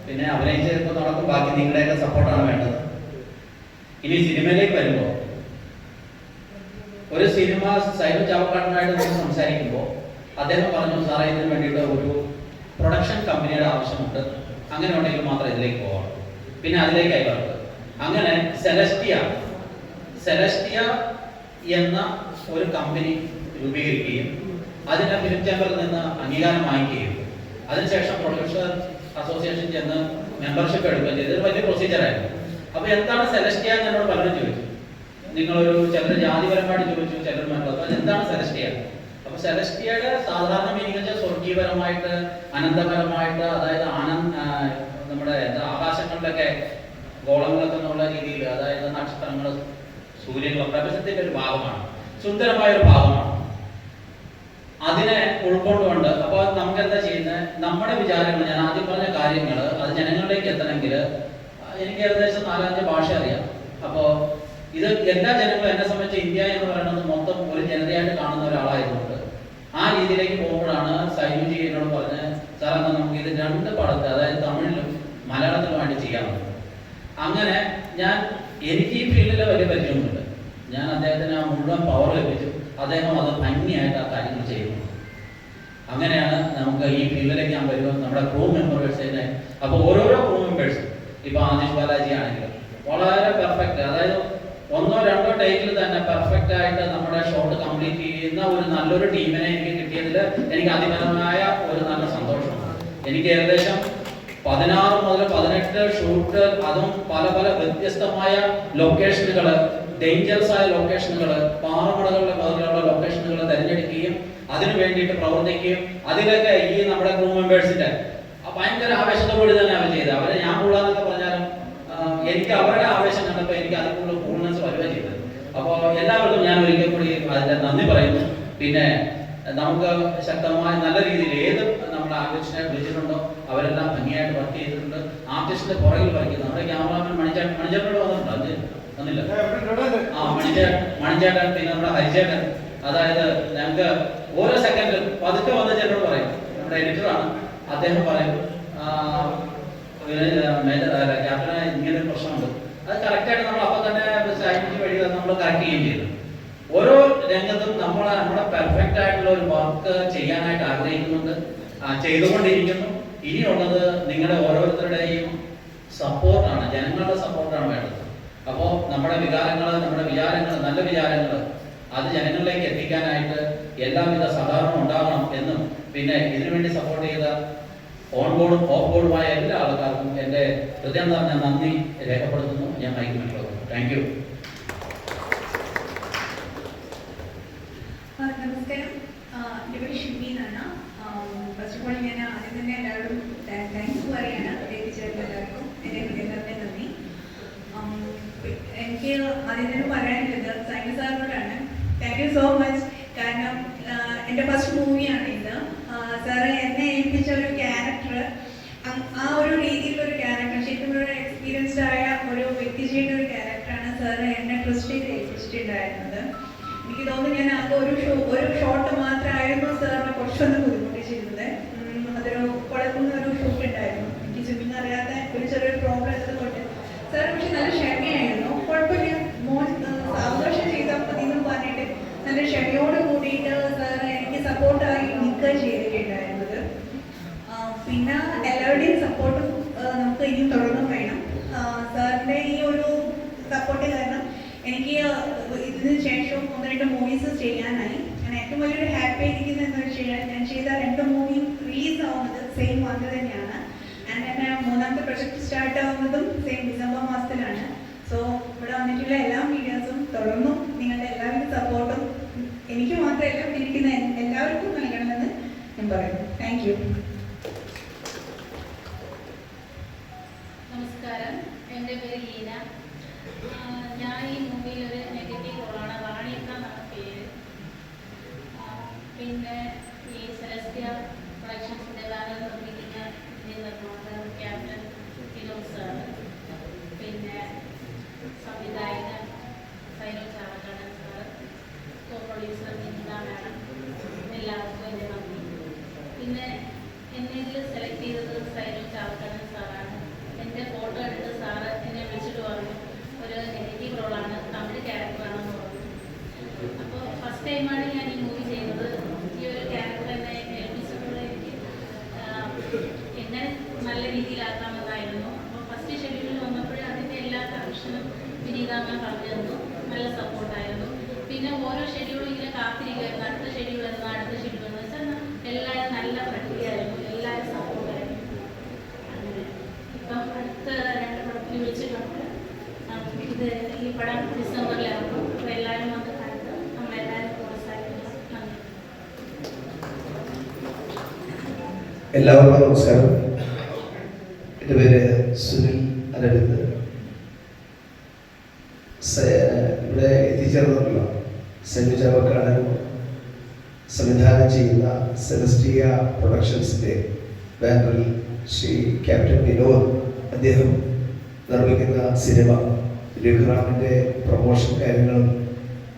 [SPEAKER 7] പിന്നെ അഭിനയിച്ചിപ്പോൾ നടക്കും. ബാക്കി നിങ്ങളുടെയൊക്കെ സപ്പോർട്ടാണ് വേണ്ടത്. ഇനി സിനിമയിലേക്ക് വരുമ്പോൾ, ഒരു സിനിമ സൈനോ ചാവക്കാടനായിട്ട് നമ്മൾ സംസാരിക്കുമ്പോൾ അദ്ദേഹം പറഞ്ഞു, സാറേ ഇതിന് വേണ്ടിയിട്ട് ഒരു പ്രൊഡക്ഷൻ കമ്പനിയുടെ ആവശ്യമുണ്ട്, അങ്ങനെ ഉണ്ടെങ്കിൽ മാത്രം ഇതിലേക്ക് പോകാം. പിന്നെ അതിലേക്കായി വർക്ക്. അങ്ങനെ സെലസ്റ്റിയ എന്ന ഒരു കമ്പനി രൂപീകരിക്കുകയും അതിനെ ഫിലിം ചേംബറിൽ നിന്ന് അംഗീകാരം വാങ്ങിക്കുകയും അതിനുശേഷം പ്രൊഡ്യൂസർ അസോസിയേഷൻ ചെന്ന് മെമ്പർഷിപ്പ് എടുക്കുകയും ചെയ്ത് ഒരു വലിയ പ്രൊസീജിയറായിരുന്നു. അപ്പൊ എന്താണ് സെലസ്റ്റിയ എന്ന് എന്നോട് പലരും ചോദിച്ചു. നിങ്ങളൊരു ചിലർ ജാതിപരമായിട്ട് ചോദിച്ചു, ചിലർ മറ്റുള്ളത് എന്താണ് സെലസ്റ്റിയ? അപ്പൊ സെലസ്റ്റിയയുടെ സാധാരണ മീനിങ് വെച്ചാൽ സ്വർഗീയപരമായിട്ട്, അനന്തപരമായിട്ട്, അതായത് നമ്മുടെ ആകാശങ്ങളിലൊക്കെ ഗോളങ്ങളൊക്കെ എന്നുള്ള രീതിയിൽ, അതായത് നക്ഷത്രങ്ങൾ, സൂര്യങ്ങൾ, പ്രപഞ്ചത്തിന്റെ ഒരു ഭാഗമാണ്, സുന്ദരമായ ഒരു ഭാഗമാണ്. അതിനെ ഉൾക്കൊണ്ടുകൊണ്ട് അപ്പൊ നമുക്ക് എന്താ ചെയ്യുന്നത്, നമ്മുടെ വിചാരങ്ങൾ, ഞാൻ ആദ്യം പറഞ്ഞ കാര്യങ്ങൾ അത് ജനങ്ങളിലേക്ക് എത്തണമെങ്കിൽ എനിക്ക് ഏകദേശം 4-5 ഭാഷ അറിയാം. അപ്പോൾ ഇത് എല്ലാ ജനങ്ങളും, എന്നെ സംബന്ധിച്ച് ഇന്ത്യ എന്ന് പറയുന്നത് മൊത്തം ഒരു ജനതയായിട്ട് കാണുന്ന ഒരാളായതുകൊണ്ട് ആ രീതിയിലേക്ക് പോകുമ്പോഴാണ് സൈനുജി എന്നോട് പറഞ്ഞ്, സാർ എന്നാൽ നമുക്ക് ഇത് 2 പടത്തെ, അതായത് തമിഴിലും മലയാളത്തിലുമായിട്ട് ചെയ്യാറുണ്ട്. അങ്ങനെ എനിക്ക് ഈ ഫീൽഡിൽ വലിയ പരിചയമൊന്നുമില്ല. ഞാൻ അദ്ദേഹത്തിന് ആ മുഴുവൻ പവർ ലഭിച്ചു. അദ്ദേഹം അത് ഭംഗിയായിട്ട് ആ കാര്യങ്ങൾ ചെയ്യുന്നു. അങ്ങനെയാണ് നമുക്ക് ഈ ഫീൽഡിലേക്ക് ഞാൻ വരുമ്പോൾ നമ്മുടെ ക്രൂ മെമ്പേഴ്സിനെ, അപ്പോൾ ഓരോരോ ക്രൂ മെമ്പേഴ്സും, ഇപ്പൊ ആദിഷ് ബാലാജി ആണെങ്കിലും വളരെ പെർഫെക്റ്റ്, അതായത് 1-2 ടേക്കിൽ തന്നെ പെർഫെക്റ്റ് ആയിട്ട് നമ്മുടെ ഷോട്ട് കംപ്ലീറ്റ് ചെയ്യുന്ന ഒരു നല്ലൊരു ടീമിനെ എനിക്ക് കിട്ടിയതിൽ എനിക്ക് അതിപരമായ ഒരു നല്ല സന്തോഷമാണ്. എനിക്ക് ഏകദേശം 16 മുതൽ 18 ഷൂട്ട്, അതും പല പല വ്യത്യസ്തമായ ലൊക്കേഷനുകൾ, ഡേഞ്ചറസ് ആയ ലൊക്കേഷനുകൾ, പാറമടകളുടെ പോലെയുള്ള ലൊക്കേഷനുകൾ തിരഞ്ഞെടുക്കുകയും അതിനു വേണ്ടിയിട്ട് പ്രവർത്തിക്കുകയും അതിലൊക്കെ ഈ നമ്മുടെ ക്രൂ മെമ്പേഴ്സിന്റെ ഭയങ്കര ആവേശത്തോടുകൂടി തന്നെ അവർ ചെയ്തത്. അവരെ ഞാൻ കൂടാന്നൊക്കെ പറഞ്ഞാലും എനിക്ക് അവരുടെ ആവേശം കണ്ടപ്പോൾ എനിക്ക് അതിൽ കൂടുതൽ കൂൾനെസ് വരുക ചെയ്തത്. അപ്പോൾ എല്ലാവർക്കും ഞാൻ ഒരിക്കൽ കൂടി അതിന്റെ നന്ദി പറയുന്നു. പിന്നെ നമുക്ക് ശക്തമായ നല്ല രീതിയിൽ ഏത് നമ്മുടെ ആർട്ടിസ്റ്റിനെ വിളിച്ചിട്ടുണ്ടോ അവരെല്ലാം ഭംഗിയായിട്ട് വർക്ക് ചെയ്തിട്ടുണ്ട്. ആർട്ടിസ്റ്റിന്റെ പുറകിൽ വർക്ക് ചെയ്തു. നമ്മുടെ ക്യാമറാമാൻ മണിച്ചേട്ടനോട് വന്നിട്ടുണ്ട്, വന്നില്ല? മണിച്ചേട്ടൻ, പിന്നെ നമ്മുടെ ഹരിചേട്ടൻ. അതായത് ഞങ്ങൾക്ക് ഓരോ സെക്കൻഡിലും പതുക്കെ വന്ന ചേട്ടനോട് പറയും, നമ്മുടെ എഡിറ്ററാണ്, അദ്ദേഹം പറയും ക്യാപ്റ്റന് ഇങ്ങനെ ഒരു പ്രശ്നമുണ്ട്, അത് കറക്റ്റായിട്ട് നമ്മൾ അപ്പോൾ തന്നെ സൈനിക്ക് വഴി നമ്മൾ കറക്റ്റ് ചെയ്യുകയും ചെയ്തു. ഓരോ രംഗത്തും നമ്മുടെ പെർഫെക്റ്റ് ആയിട്ടുള്ള ഒരു വർക്ക് ചെയ്യാനായിട്ട് ആഗ്രഹിക്കുന്നുണ്ട്, ചെയ്തുകൊണ്ടിരിക്കുന്നു. ഇനിയുള്ളത് നിങ്ങളുടെ ഓരോരുത്തരുടെയും സപ്പോർട്ടാണ്, ജനങ്ങളുടെ സപ്പോർട്ടാണ് വേണ്ടത്. അപ്പോൾ നമ്മുടെ വികാരങ്ങൾ, നമ്മുടെ വിചാരങ്ങൾ, നല്ല വിചാരങ്ങൾ അത് ജനങ്ങളിലേക്ക് എത്തിക്കാനായിട്ട് എല്ലാവിധ സഹകരണം ഉണ്ടാകണം എന്നും, പിന്നെ ഇതിനുവേണ്ടി സപ്പോർട്ട് ചെയ്ത ഓൺ ബോർഡും ഓഫ് ബോർഡുമായ എല്ലാ ആൾക്കാർക്കും എൻ്റെ ഹൃദയം നിറഞ്ഞ നന്ദി രേഖപ്പെടുത്തുന്നു. ഞാൻ മൈക്ക് താങ്ക് യു.
[SPEAKER 8] നമസ്കാരം, എൻ്റെ പേര് ഷിമി എന്നാണ്. ഫസ്റ്റ് ഓഫ് ഓൾ ഞാൻ ആദ്യം തന്നെ എല്ലാവരും താങ്ക്സ് പറയാണ്, എത്തിച്ചേർന്ന എല്ലാവർക്കും എൻ്റെ ഹൃദയം നിറഞ്ഞ നന്ദി. എനിക്ക് അതിനു പറയാനുള്ളത് സൈനി സാറിനോടാണ്. Thank you so much. കാരണം എൻ്റെ ഫസ്റ്റ് മൂവിയാണ് ഇത്. സാറ് എന്നെ ഏൽപ്പിച്ച ഒരു ക്യാരക്ടർ, ആ ഒരു രീതിയിലൊരു ക്യാരക്ടർ, ശരിക്കും ഒരു എക്സ്പീരിയൻസ്ഡ് ആയ ഒരു വ്യക്തി ചെയ്യുന്ന ഒരു ക്യാരക്ടറാണ് സാറ് എന്നെ ട്രസ്റ്റ് ചെയ്ത് ഏൽപ്പിച്ചിട്ടുണ്ടായിരുന്നത്. എനിക്ക് തോന്നുന്നു ഞാൻ ആകെ ഒരു ഷോട്ട് മാത്രമായിരുന്നു സാറിനെ കുറച്ചൊന്ന് ബുദ്ധിമുട്ടിച്ചിരുന്നത്. അതൊരു കുഴപ്പമുള്ള ഒരു ഷൂട്ട് ഉണ്ടായിരുന്നു. എനിക്ക് സ്വിമ്മിങ് അറിയാത്ത ഒരു ചെറിയൊരു പ്രോബ്ലം ഉള്ളതുകൊണ്ട് സാർ പക്ഷെ നല്ല ക്ഷമയായിരുന്നു. കുഴപ്പമില്ല, മോൻ സാവകാശം ചെയ്താൽ മതി എന്ന് പറഞ്ഞിട്ട് നല്ല ക്ഷമയോട് കൂടിയിട്ട് സാർ എനിക്ക് സപ്പോർട്ടായി നിൽക്കുക ചെയ്തിട്ടുണ്ടായിരുന്നത്. പിന്നെ എല്ലാവരുടെയും സപ്പോർട്ടും നമുക്ക് ഇനിയും തുടർന്നും വേണം. സാറിൻ്റെ ഈ ഒരു സപ്പോർട്ട് കാരണം എനിക്ക് ഇതിന് ശേഷം 1-2 മൂവീസ് ചെയ്യാനായി. ഞാൻ ഏറ്റവും വലിയൊരു ഹാപ്പി ആയിരിക്കുന്നത് എന്ന് വെച്ച് കഴിഞ്ഞാൽ ഞാൻ ചെയ്ത 2 മൂവിയും റിലീസ് ആവുന്നത് സെയിം മന്ത് തന്നെയാണ്. ആൻഡ് എൻ്റെ 3ാമത്തെ പ്രൊജക്ട് സ്റ്റാർട്ട് ആവുന്നതും സെയിം ഡിസംബർ മാസത്തിലാണ്. സോ ഇവിടെ വന്നിട്ടുള്ള എല്ലാ മീഡിയാസും തുടർന്നും നിങ്ങളുടെ എല്ലാവരുടെ സപ്പോർട്ടും എനിക്ക് മാത്രമല്ല ഇരിക്കുന്ന എല്ലാവർക്കും നൽകണമെന്ന് ഞാൻ പറയുന്നു. Thank you.
[SPEAKER 5] നമസ്കാരം, എൻ്റെ പേര് ലീന. ഞാൻ ഈ മൂവിയിൽ ഒരു നെഗറ്റീവ് റോളാണ്. റാണിക്ക എന്നാണ് പേര്. പിന്നെ ഈ സെലസ്റ്റിയ പ്രൊഡക്ഷൻസിൻ്റെ ബാനർ നിർമ്മിക്കുന്ന നിർമ്മാതാവ് ക്യാപ്റ്റൻ ഫിലോസ് സാറ്, പിന്നെ സംവിധായകൻ സൈനു ചാവക്കാടൻ സാറ്, കോ പ്രൊഡ്യൂസർ നിന്ദ മാഡം, എല്ലാവർക്കും എൻ്റെ നന്ദി. പിന്നെ എന്നെ ഇതിൽ സെലക്ട് ചെയ്തത് സൈനു ചാവക്കാടൻ സാറാണ്. എൻ്റെ ഫോട്ടോ എടുത്ത് സാറ് എന്നെ വിളിച്ചിട്ട് പറഞ്ഞു ഒരു നെഗറ്റീവ് റോളാണ്, തമിഴ് ക്യാരക്ടറാണെന്ന് പറഞ്ഞു. അപ്പോൾ ഫസ്റ്റ് ടൈമാണ് ഞാൻ ഈ മൂവി ചെയ്യുന്നത്. ഈ ഒരു ക്യാരക്ടർ എന്നെ ഏൽപ്പിച്ചപ്പോൾ എനിക്ക് എങ്ങനെ നല്ല രീതിയിലാക്കാമെന്നായിരുന്നു. അപ്പോൾ ഫസ്റ്റ് ഷെഡ്യൂളിൽ വന്നപ്പോഴേ അതിൻ്റെ എല്ലാ കറക്ഷനും വിനീതാമ്മ പറഞ്ഞു തന്നു. നല്ല സപ്പോർട്ടായിരുന്നു. പിന്നെ ഓരോ ഷെഡ്യൂളും ഇങ്ങനെ കാത്തിരിക്കുമായിരുന്നു, അടുത്ത ഷെഡ്യൂൾ എന്ന് വെച്ചാൽ എല്ലാവരും നല്ല പ്രക്രിയയായിരുന്നു, എല്ലാവരും സപ്പോർട്ടായിരുന്നു. അങ്ങനെ ഇപ്പം അടുത്ത 2 പടത്തിൽ വിളിച്ചിട്ടുണ്ട്. ഇത് ഈ പടം ഡിസംബറിലാകും. അപ്പോൾ എല്ലാവരും വന്ന് കണ്ട് നമ്മളെല്ലാവരും പ്രോത്സാഹിപ്പിക്കണം. നന്ദി.
[SPEAKER 9] എല്ലാവർക്കും നമസ്കാരം. എൻ്റെ പേര് സുനിൽ അരവിന്ദ്. ഇവിടെ എത്തിച്ചേർന്നിട്ടുള്ള സൈനു ചാവക്കാടൻ സംവിധാനം ചെയ്യുന്ന സെലസ്റ്റിയ പ്രൊഡക്ഷൻസിൻ്റെ ബാനറിൽ ശ്രീ ക്യാപ്റ്റൻ വിനോദ് അദ്ദേഹം നിർമ്മിക്കുന്ന സിനിമ രഘുറാമിൻ്റെ പ്രൊമോഷൻ കാര്യങ്ങളും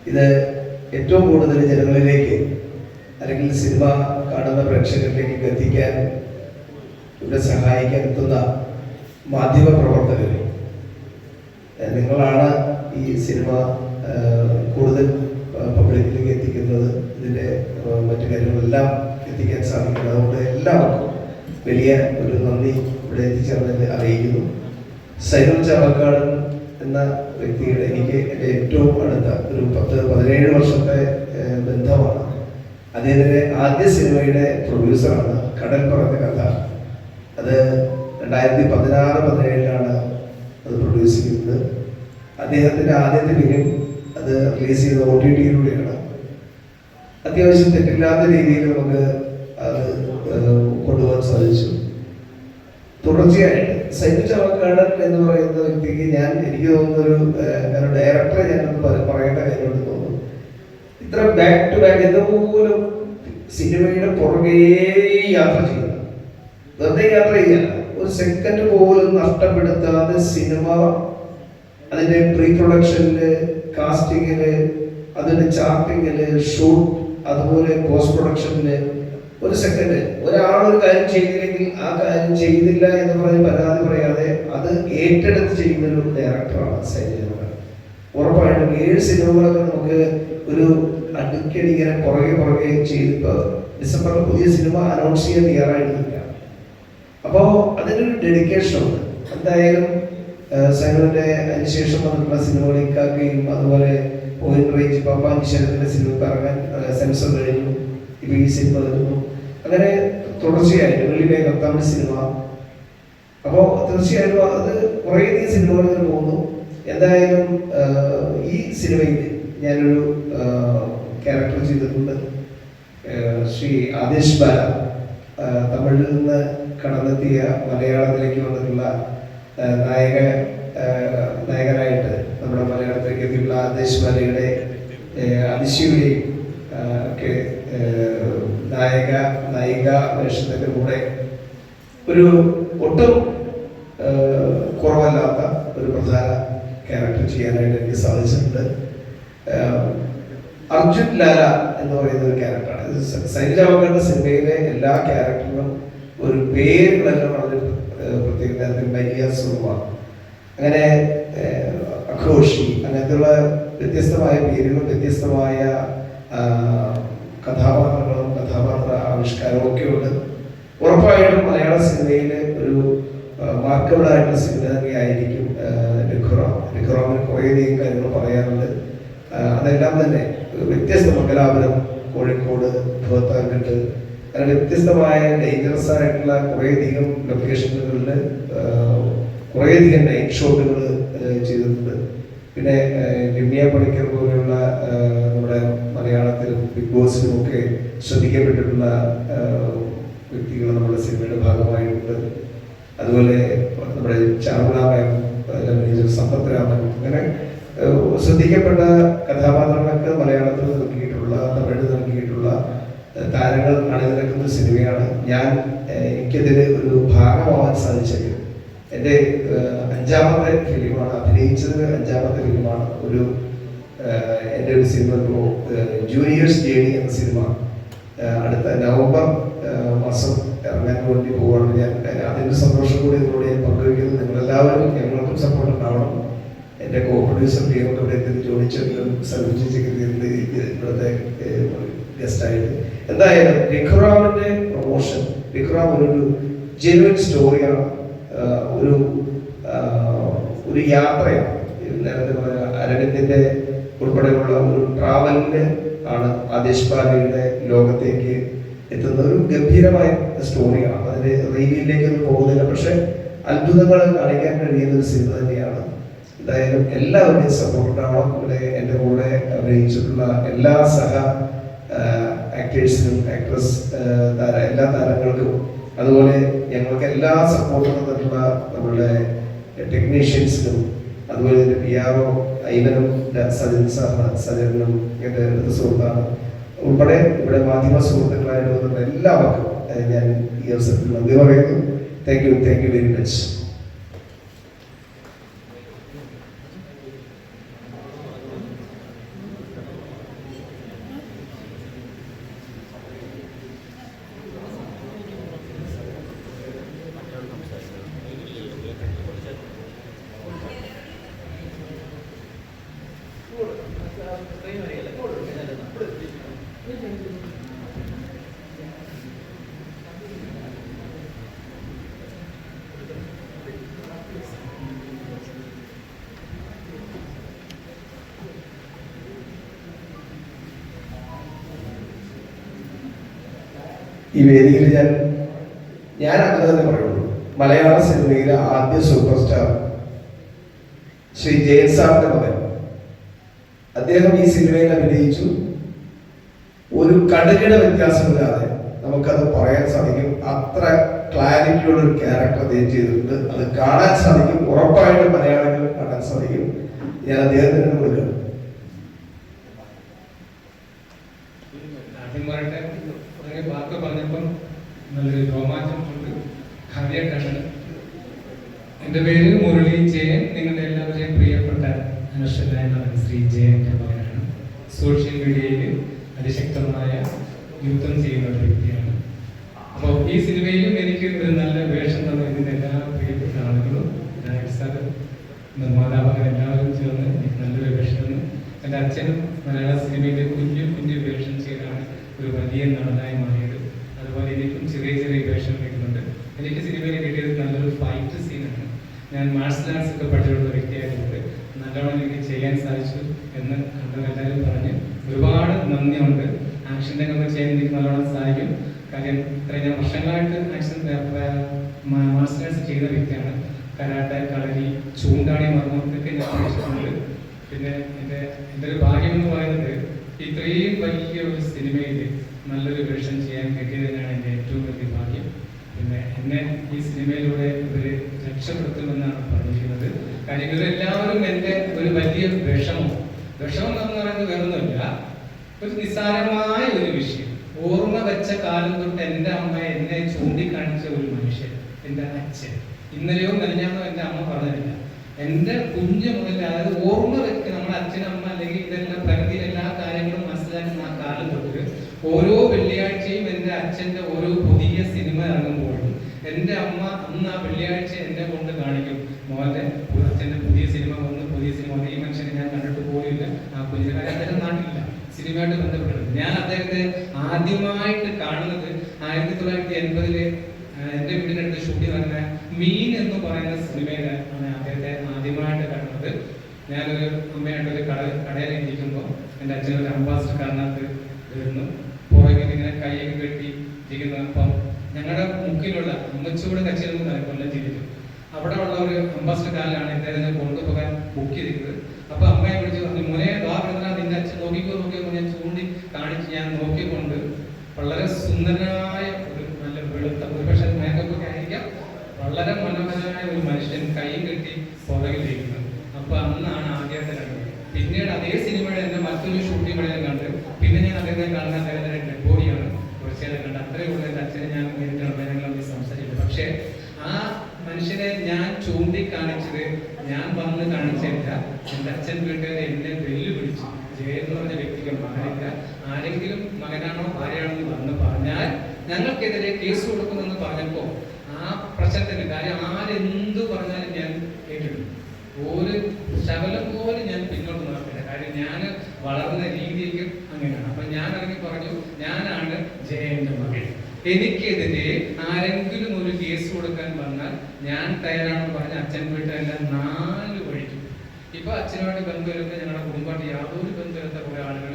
[SPEAKER 9] ഇത് ഏറ്റവും കൂടുതൽ ജനങ്ങളിലേക്ക് അല്ലെങ്കിൽ സിനിമ കാണുന്ന പ്രേക്ഷകരിലേക്ക് എത്തിക്കാൻ ഇവിടെ സഹായിക്കാൻ എത്തുന്ന മാധ്യമ പ്രവർത്തകർ നിങ്ങളാണ് ഈ സിനിമ കൂടുതൽ പബ്ലിക്കിലേക്ക് എത്തിക്കുന്നത്, ഇതിൻ്റെ മറ്റു കാര്യങ്ങളെല്ലാം എത്തിക്കാൻ സാധിക്കുന്നത്. അതുകൊണ്ട് എല്ലാവർക്കും വലിയ ഒരു നന്ദി ഇവിടെ എത്തിച്ചേർന്നതിൽ അറിയിക്കുന്നു. സൈനു ചാവക്കാടൻ എന്ന വ്യക്തിയുടെ എനിക്ക് എൻ്റെ ഏറ്റവും അടുത്ത ഒരു 10-17 വർഷത്തെ ബന്ധമാണ്. അദ്ദേഹത്തിൻ്റെ ആദ്യ സിനിമയുടെ പ്രൊഡ്യൂസറാണ് കടൽ പറഞ്ഞ കഥ. അത് 2016-17 അത് പ്രൊഡ്യൂസ് ചെയ്യുന്നത്. അദ്ദേഹത്തിൻ്റെ ആദ്യത്തെ ഫിലിം അത് റിലീസ് ചെയ്ത OTT-യിലൂടെയാണ്. അത്യാവശ്യം തെറ്റില്ലാത്ത രീതിയിൽ നമുക്ക് അത് കൊണ്ടുപോകാൻ സാധിച്ചു. തുടർച്ചയായിട്ട് സൈനു ചാവക്കാടൻ എന്ന് പറയുന്ന വ്യക്തിക്ക് എനിക്ക് തോന്നുന്നൊരു ഡയറക്ടറെ ഞാനൊന്ന് പറയേണ്ട കാര്യമുണ്ടെന്ന് തോന്നുന്നു. ഇത്ര ബാക്ക് ടു ബാക്ക് എന്തുപോലും സിനിമയുടെ പുറകെ യാത്ര ചെയ്യുക, വെറുതെ യാത്ര ചെയ്യുക, ഒരു സെക്കൻഡ് പോലും നഷ്ടപ്പെടുത്താതെ സിനിമ അതിൻ്റെ പ്രീ പ്രൊഡക്ഷനില്, കാസ്റ്റിങ്ങില്, അതിൻ്റെ ചാർട്ടിങ്ങില്, ഷൂട്ട്, അതുപോലെ പോസ്റ്റ് പ്രൊഡക്ഷനില് ഒരു സെക്കൻഡ് ഒരാളൊരു കാര്യം ചെയ്തില്ലെങ്കിൽ ആ കാര്യം ചെയ്തില്ല എന്ന് പറഞ്ഞ് പരാതി പറയാതെ അത് ഏറ്റെടുത്ത് ചെയ്യുന്നൊരു ഡയറക്ടറാണ് സൈനു ചാവക്കാടൻ. ഉറപ്പായിട്ടും 7 സിനിമകളൊക്കെ നമുക്ക് ഒരു അടുക്കടി ഇങ്ങനെ പുറകെ ചെയ്തിപ്പോൾ ഡിസംബറിൽ പുതിയ സിനിമ അനൗൺസ് ചെയ്യാൻ തയ്യാറായിട്ടില്ല. അപ്പോൾ അതിനൊരു ഡെഡിക്കേഷൻ ഉണ്ട്. എന്തായാലും സൈനുവിൻ്റെ അതിനുശേഷം വന്നിട്ടുള്ള സിനിമകൾ ഇക്കാക്കയും അതുപോലെ പോയിന്റ് റേഞ്ച് പമ്പാനിശ്വരത്തിൻ്റെ സിനിമ ഇറങ്ങാൻ സെൻസർ കഴിഞ്ഞു. ഇപ്പോൾ ഈ സിനിമ വരുന്നു. അങ്ങനെ തുടർച്ചയായിട്ട് വെള്ളിമേഘം തമിഴ് സിനിമ. അപ്പോൾ തീർച്ചയായിട്ടും അത് കുറേയധികം സിനിമകൾ ഇങ്ങനെ പോകുന്നു. എന്തായാലും ഈ സിനിമയിൽ ഞാനൊരു ക്യാരക്ടർ ചെയ്തിട്ടുണ്ട്. ശ്രീ ആദേശ് ബാല തമിഴിൽ നിന്ന് കടന്നെത്തിയ മലയാളത്തിലേക്ക് വന്നിട്ടുള്ള നായക നായകനായിട്ട് നമ്മുടെ മലയാളത്തിലേക്ക് എത്തിയിട്ടുള്ള ആദേശ് ബാലയുടെ അതിശയുടെയും ഒക്കെ നായിക വേഷത്തിൻ്റെ കൂടെ ഒരു ഒട്ടും കുറവല്ലാത്ത ഒരു പ്രധാന ക്യാരക്ടർ ചെയ്യാനായിട്ട് എനിക്ക് സാധിച്ചിട്ടുണ്ട്. അർജുൻ ലാല എന്ന് പറയുന്ന ഒരു ക്യാരക്ടറാണ്. സൈനിക അവരുടെ സിനിമയിലെ എല്ലാ ക്യാരക്ടറിനും ഒരു പേരുകളെല്ലാം വളരെ പ്രത്യേക തരത്തിൽ മരിയ സുർമ, അങ്ങനെ അഘോഷി, അങ്ങനത്തെയുള്ള വ്യത്യസ്തമായ പേരുകളും വ്യത്യസ്തമായ കഥാപാത്രങ്ങളും കഥാപാത്ര ആവിഷ്കാരവും ഒക്കെ ഉണ്ട്. ഉറപ്പായിട്ടും മലയാള സിനിമയിലെ ഒരു മാർക്കബിൾ ആയിട്ടുള്ള സിനിമ തന്നെയായിരിക്കും രഘുറാമിന് കുറേയധികം കാര്യങ്ങൾ പറയാനുണ്ട്. അതെല്ലാം തന്നെ വ്യത്യസ്ത മംഗലാപുരം, കോഴിക്കോട്, ഭഗവത്താൻകെട്ട്, അങ്ങനെ വ്യത്യസ്തമായ ഡേഞ്ചറസ് ആയിട്ടുള്ള കുറേയധികം ലൊക്കേഷനുകളിൽ കുറേയധികം നൈറ്റ് ഷോട്ടുകൾ ചെയ്തിട്ടുണ്ട്. പിന്നെ രമ്യ പണിക്കർ പോലെയുള്ള നമ്മുടെ മലയാളത്തിലും ബിഗ് ബോസിലും ഒക്കെ ശ്രദ്ധിക്കപ്പെട്ടിട്ടുള്ള വ്യക്തികൾ നമ്മുടെ സിനിമയുടെ ഭാഗമായിട്ടുണ്ട്. അതുപോലെ നമ്മുടെ ചാറുളാമൻ, സമ്പത്ത് രാമൻ, അങ്ങനെ ശ്രദ്ധിക്കപ്പെട്ട കഥാപാത്രങ്ങൾക്ക് മലയാളത്തിൽ നൽകിയിട്ടുള്ള, തമിഴ് നൽകിയിട്ടുള്ള താരങ്ങൾ അണിനിരക്കുന്ന സിനിമയാണ്. എനിക്കതിൽ ഒരു ഭാഗമാവാൻ സാധിച്ചത് എൻ്റെ 5ാമത്തെ ഫിലിമാണ്, അഭിനയിച്ചത് 5ാമത്തെ ഫിലിമാണ്. എൻ്റെ ഒരു സിനിമ ഇപ്പോൾ ജൂനിയേഴ്സ് ജേണി എന്ന സിനിമ അടുത്ത നവംബർ മാസം ഇറങ്ങാൻ വേണ്ടി പോവുകയാണ്. ഞാൻ അതിൻ്റെ സന്തോഷം കൂടി ഇതിലൂടെ ഞാൻ പങ്കുവയ്ക്കുന്നത്. നിങ്ങളെല്ലാവരും ഞങ്ങൾക്കും സപ്പോർട്ട് ഉണ്ടാവണം. എൻ്റെ കോ പ്രൊഡ്യൂസർ ടീമൊക്കെ ഇവിടെ എത്തി ജോലിച്ചെങ്കിലും സർവീസിന്റെ ഇവിടുത്തെ ഗസ്റ്റായിട്ട്. എന്തായാലും രഘുറാമിൻ്റെ പ്രൊമോഷൻ, രഘുറാം ഒരു ജെനുവൻ സ്റ്റോറിയാണ്, ഒരു യാത്രയാണ്. നേരത്തെ പറഞ്ഞ അരവിന്ദിന്റെ ഉൾപ്പെടെയുള്ള ഒരു ട്രാവലിന് ആണ് ആദേശ് ബാലയുടെ ലോകത്തേക്ക് എത്തുന്ന ഒരു ഗംഭീരമായ സ്റ്റോറിയാണ്. അതിന്റെ റിവ്യൂയിലേക്കൊന്നും പോകുന്നില്ല, പക്ഷെ അത്ഭുതങ്ങൾ കാണിക്കാൻ കഴിയുന്ന ഒരു സിനിമ തന്നെയാണ്. എന്തായാലും എല്ലാവരുടെയും സപ്പോർട്ട് ഉണ്ടാവണം. ഇവിടെ എൻ്റെ കൂടെ അഭിനയിച്ചിട്ടുള്ള എല്ലാ സഹ ആക്ടേഴ്സിനും എല്ലാ താരങ്ങൾക്കും, അതുപോലെ ഞങ്ങൾക്ക് എല്ലാ സപ്പോർട്ടും തന്നിട്ടുള്ള നമ്മളുടെ ടെക്നീഷ്യൻസിനും, അതുപോലെ തന്നെ PRO ഐവനും സജനും എൻ്റെ അടുത്ത സുഹൃത്താണ്, ഉൾപ്പെടെ ഇവിടെ മാധ്യമ സുഹൃത്തുക്കളായിട്ട് വന്നിട്ടുള്ള എല്ലാവർക്കും ഞാൻ ഈ അവസരത്തിൽ നന്ദി പറയുന്നു. Thank you very much. ഈ വേദിയിൽ ഞാൻ അങ്ങനെ തന്നെ പറയുള്ളൂ. മലയാള സിനിമയിലെ ആദ്യ സൂപ്പർ സ്റ്റാർ ശ്രീ ജയൻ സാറിന്റെ മകൻ, അദ്ദേഹം ഈ സിനിമയിൽ അഭിനയിച്ചു. ഒരു കടുകിട വ്യത്യാസമില്ലാതെ നമുക്കത് പറയാൻ സാധിക്കും. അത്ര ക്ലാരിറ്റിയുള്ള ഒരു ക്യാരക്ടർ അദ്ദേഹം ചെയ്തിട്ടുണ്ട്. അത് കാണാൻ സാധിക്കും, ഉറപ്പായിട്ടും മലയാളികൾ കാണാൻ സാധിക്കും. ഞാൻ അദ്ദേഹത്തിന് കൊടുക്കുന്നു.
[SPEAKER 2] വാക്ക് പറഞ്ഞപ്പം നല്ലൊരു രോമാഞ്ചം കൊണ്ട് കാര്യമായിട്ടാണ്. എൻ്റെ പേര് മുരളി ജയൻ. നിങ്ങളുടെ എല്ലാവരെയും പ്രിയപ്പെട്ട അനശ്വരനായ ശ്രീ ജയൻ്റെ മകനാണ്. സോഷ്യൽ മീഡിയയിൽ അതിശക്തമായ യുദ്ധം ചെയ്യുന്ന ഒരു വ്യക്തിയാണ്. അപ്പോൾ ഈ സിനിമയിലും എനിക്ക് ഒരു നല്ല വേഷം തന്ന ഇതിൻ്റെ എല്ലാ പ്രിയപ്പെട്ട ആളുകളും, ഡയറക്ടർ, നിർമ്മാതാവ്, എല്ലാവരും ചേർന്ന് എനിക്ക് നല്ലൊരു വേഷം തന്നു. എൻ്റെ അച്ഛനും മലയാള സിനിമയിൽ കുഞ്ഞു വേഷം ചെയ്താണ് ഒരു വലിയ നടനായി മാറിയത്. അതുപോലെ എനിക്കും ചെറിയ വേഷം കിട്ടുന്നുണ്ട്. എനിക്ക് സിനിമയിൽ കിട്ടിയത് നല്ലൊരു ഫൈറ്റ് സീനാണ്. ഞാൻ മാർഷൽ ആർട്സ് ഒക്കെ പഠിച്ചിട്ടുള്ള വ്യക്തിയായതുകൊണ്ട് നല്ലോണം എനിക്ക് ചെയ്യാൻ സാധിച്ചു എന്ന് കണ്ടവരെല്ലാവരും പറഞ്ഞ് ഒരുപാട് നന്ദിയുണ്ട്. ആക്ഷൻ രംഗങ്ങൾ ചെയ്യാൻ എനിക്ക് നല്ലോണം സാധിക്കും. കാര്യം ഇത്രയും ഞാൻ വർഷങ്ങളായിട്ട് ആക്ഷൻ മാർഷൽ ആർട്സ് ചെയ്യുന്ന വ്യക്തിയാണ്. കരാട്ടെ, കളരി, ചൂണ്ടാണി, മർമ്മത്തൊക്കെ ഞാൻ പഠിച്ചിട്ടുണ്ട്. പിന്നെ എൻ്റെ ഒരു ഭാഗ്യം എന്ന് പറയുന്നത് ഇത്രയും വലിയ ഒരു സിനിമയിൽ നല്ലൊരു വേഷം ചെയ്യാൻ കിട്ടിയതിനാണ് എൻ്റെ ഏറ്റവും വലിയ ഭാഗ്യം. പിന്നെ
[SPEAKER 10] എന്നെ ഈ സിനിമയിലൂടെ ഇവർ രക്ഷപ്പെടുത്തുമെന്നാണ് പറഞ്ഞിരിക്കുന്നത്. കാര്യം ഇവരെല്ലാവരും എൻ്റെ ഒരു വലിയ വിഷമം എന്ന് പറയുന്നത് വേറൊന്നുമില്ല, ഒരു നിസ്സാരമായ ഒരു വിഷയം. ഓർമ്മ വെച്ച കാലം തൊട്ട് എൻ്റെ അമ്മ എന്നെ ചൂണ്ടിക്കാണിച്ച ഒരു മനുഷ്യൻ, എൻ്റെ അച്ഛൻ. ഇന്നലെയോ മെനഞ്ഞാന്നോ എൻ്റെ അമ്മ പറഞ്ഞില്ല. എൻ്റെ കുഞ്ഞു മുതൽ, അതായത് ഓർമ്മ വെക്കുക, നമ്മുടെ അച്ഛനമ്മ അല്ലെങ്കിൽ ഇതെല്ലാം പ്രകൃതി എല്ലാ കാര്യങ്ങളും മനസ്സിലാക്കുന്ന ആ കാലം തൊട്ട് ഓരോ വെള്ളിയാഴ്ചയും എൻ്റെ അച്ഛൻ്റെ ഓരോ പുതിയ സിനിമ ഇറങ്ങുമ്പോഴും എൻ്റെ അമ്മ അന്ന് ആ വെള്ളിയാഴ്ച എന്നെ കൊണ്ട് കാണിക്കും, മോൻ്റെ അച്ഛൻ്റെ പുതിയ സിനിമ വന്ന് ഈ മനുഷ്യനെ ഞാൻ കണ്ടിട്ട് പോലില്ല, ആ കുഞ്ഞിനെ കാര്യം അദ്ദേഹം നാട്ടിലില്ല, സിനിമയായിട്ട് ബന്ധപ്പെട്ടിട്ടുണ്ട്. ഞാൻ അദ്ദേഹത്തെ ആദ്യമായിട്ട് കാണുന്നത് 1980 എൻ്റെ വീടിനടുത്ത് ഷൂട്ടിംഗ് നടന്ന മീൻ എന്ന് പറയുന്ന സിനിമയിലാണ് അദ്ദേഹത്തെ ആദ്യമായിട്ട് കാണുന്നത്. ഞാനൊരു അമ്മയായിട്ടൊരു കടയിൽ ഇരിക്കുമ്പോൾ എൻ്റെ അച്ഛനൊരു അംബാസിഡർ കാറിനകത്ത് വരുന്നു, പുറകിൽ ഇങ്ങനെ കൈയൊക്കെ കെട്ടി ഇരിക്കുന്നു. അപ്പം ഞങ്ങളുടെ മുക്കിലുള്ള അമ്മച്ചൂട് കച്ചേരി കൊല്ലം ജില്ലയിൽ അവിടെ ഉള്ള ഒരു അംബാസിഡർ കാറിലാണ് ഇദ്ദേഹത്തെ കൊണ്ടുപോകാൻ ബുക്ക് ചെയ്തിരുന്നത്. അപ്പൊ അമ്മയെ വിളിച്ച് പറഞ്ഞു, മോനെ നിന്റെ അച്ഛൻ നോക്കിക്കോ ഞാൻ ചൂണ്ടി കാണിച്ച് ഞാൻ നോക്കിക്കൊണ്ട് വളരെ സുന്ദരനായ ഒരു നല്ല വെളുത്ത, ഒരുപക്ഷെ മേക്കപ്പ് ഒക്കെ ആയിരിക്കാം, വളരെ മനോഹരമായ ഒരു മനുഷ്യൻ കൈയും കെട്ടി പുറകിലിരിക്കുന്നത്. അപ്പൊ അന്നാണ് ആദ്യത്തെ കണ്ടത്. പിന്നീട് അതേ സിനിമയുടെ എന്റെ മറ്റൊരു ഷൂട്ടിംഗ് ഞാൻ കണ്ടു. പിന്നെ ഞാൻ അദ്ദേഹത്തെ കാണുന്ന അദ്ദേഹത്തിന്റെ ഡെഡ് ബോഡിയാണ് കുറച്ചേരം കണ്ടത്. അത്രയും ഉള്ള എൻ്റെ അച്ഛനെ ഞാൻ നേരിട്ടാണ് ഞങ്ങൾ സംസാരിച്ചത്. പക്ഷേ ആ മനുഷ്യനെ ഞാൻ ചൂണ്ടിക്കാണിച്ചത് ഞാൻ വന്ന് കാണിച്ചില്ല. എൻ്റെ അച്ഛൻ വീട്ടുകാരെ എന്നെ വെല്ലുവിളിച്ചു. ജയൻ എന്ന് പറഞ്ഞ വ്യക്തിക്ക് മകനില്ല, ആരെങ്കിലും മകനാണോ ഭാര്യയാണോ എന്ന് വന്ന് പറഞ്ഞാൽ ഞങ്ങൾക്കെതിരെ കേസ് കൊടുക്കുമെന്ന് പറഞ്ഞപ്പോൾ ആ പ്രശ്നത്തിന് കാര്യം ആരെന്തു പറഞ്ഞാലും ഞാൻ കേട്ടിട്ടുണ്ട്. ഒരു ശകലം പോലും ഞാൻ പിന്നോട്ട് നോക്കില്ല. കാര്യം ഞാൻ വളർന്ന രീതിക്ക് അങ്ങനെയാണ്. അപ്പൊ ഞാൻ ഇറങ്ങി പറഞ്ഞു, ഞാനാണ് ജയന്റെ മകൻ, എനിക്കെതിരെ ആരെങ്കിലും ഒരു കേസ് കൊടുക്കാൻ വന്നാൽ ഞാൻ തയ്യാറാണെന്ന് പറഞ്ഞ അച്ഛൻ വീട്ടിലെല്ലാം 4 വഴിക്കും. ഇപ്പൊ അച്ഛനുമായിട്ട് ബന്ധമില്ലാത്ത, ഞങ്ങളുടെ കുടുംബമായിട്ട് യാതൊരു ബന്ധമില്ലാത്ത കുറെ ആളുകൾ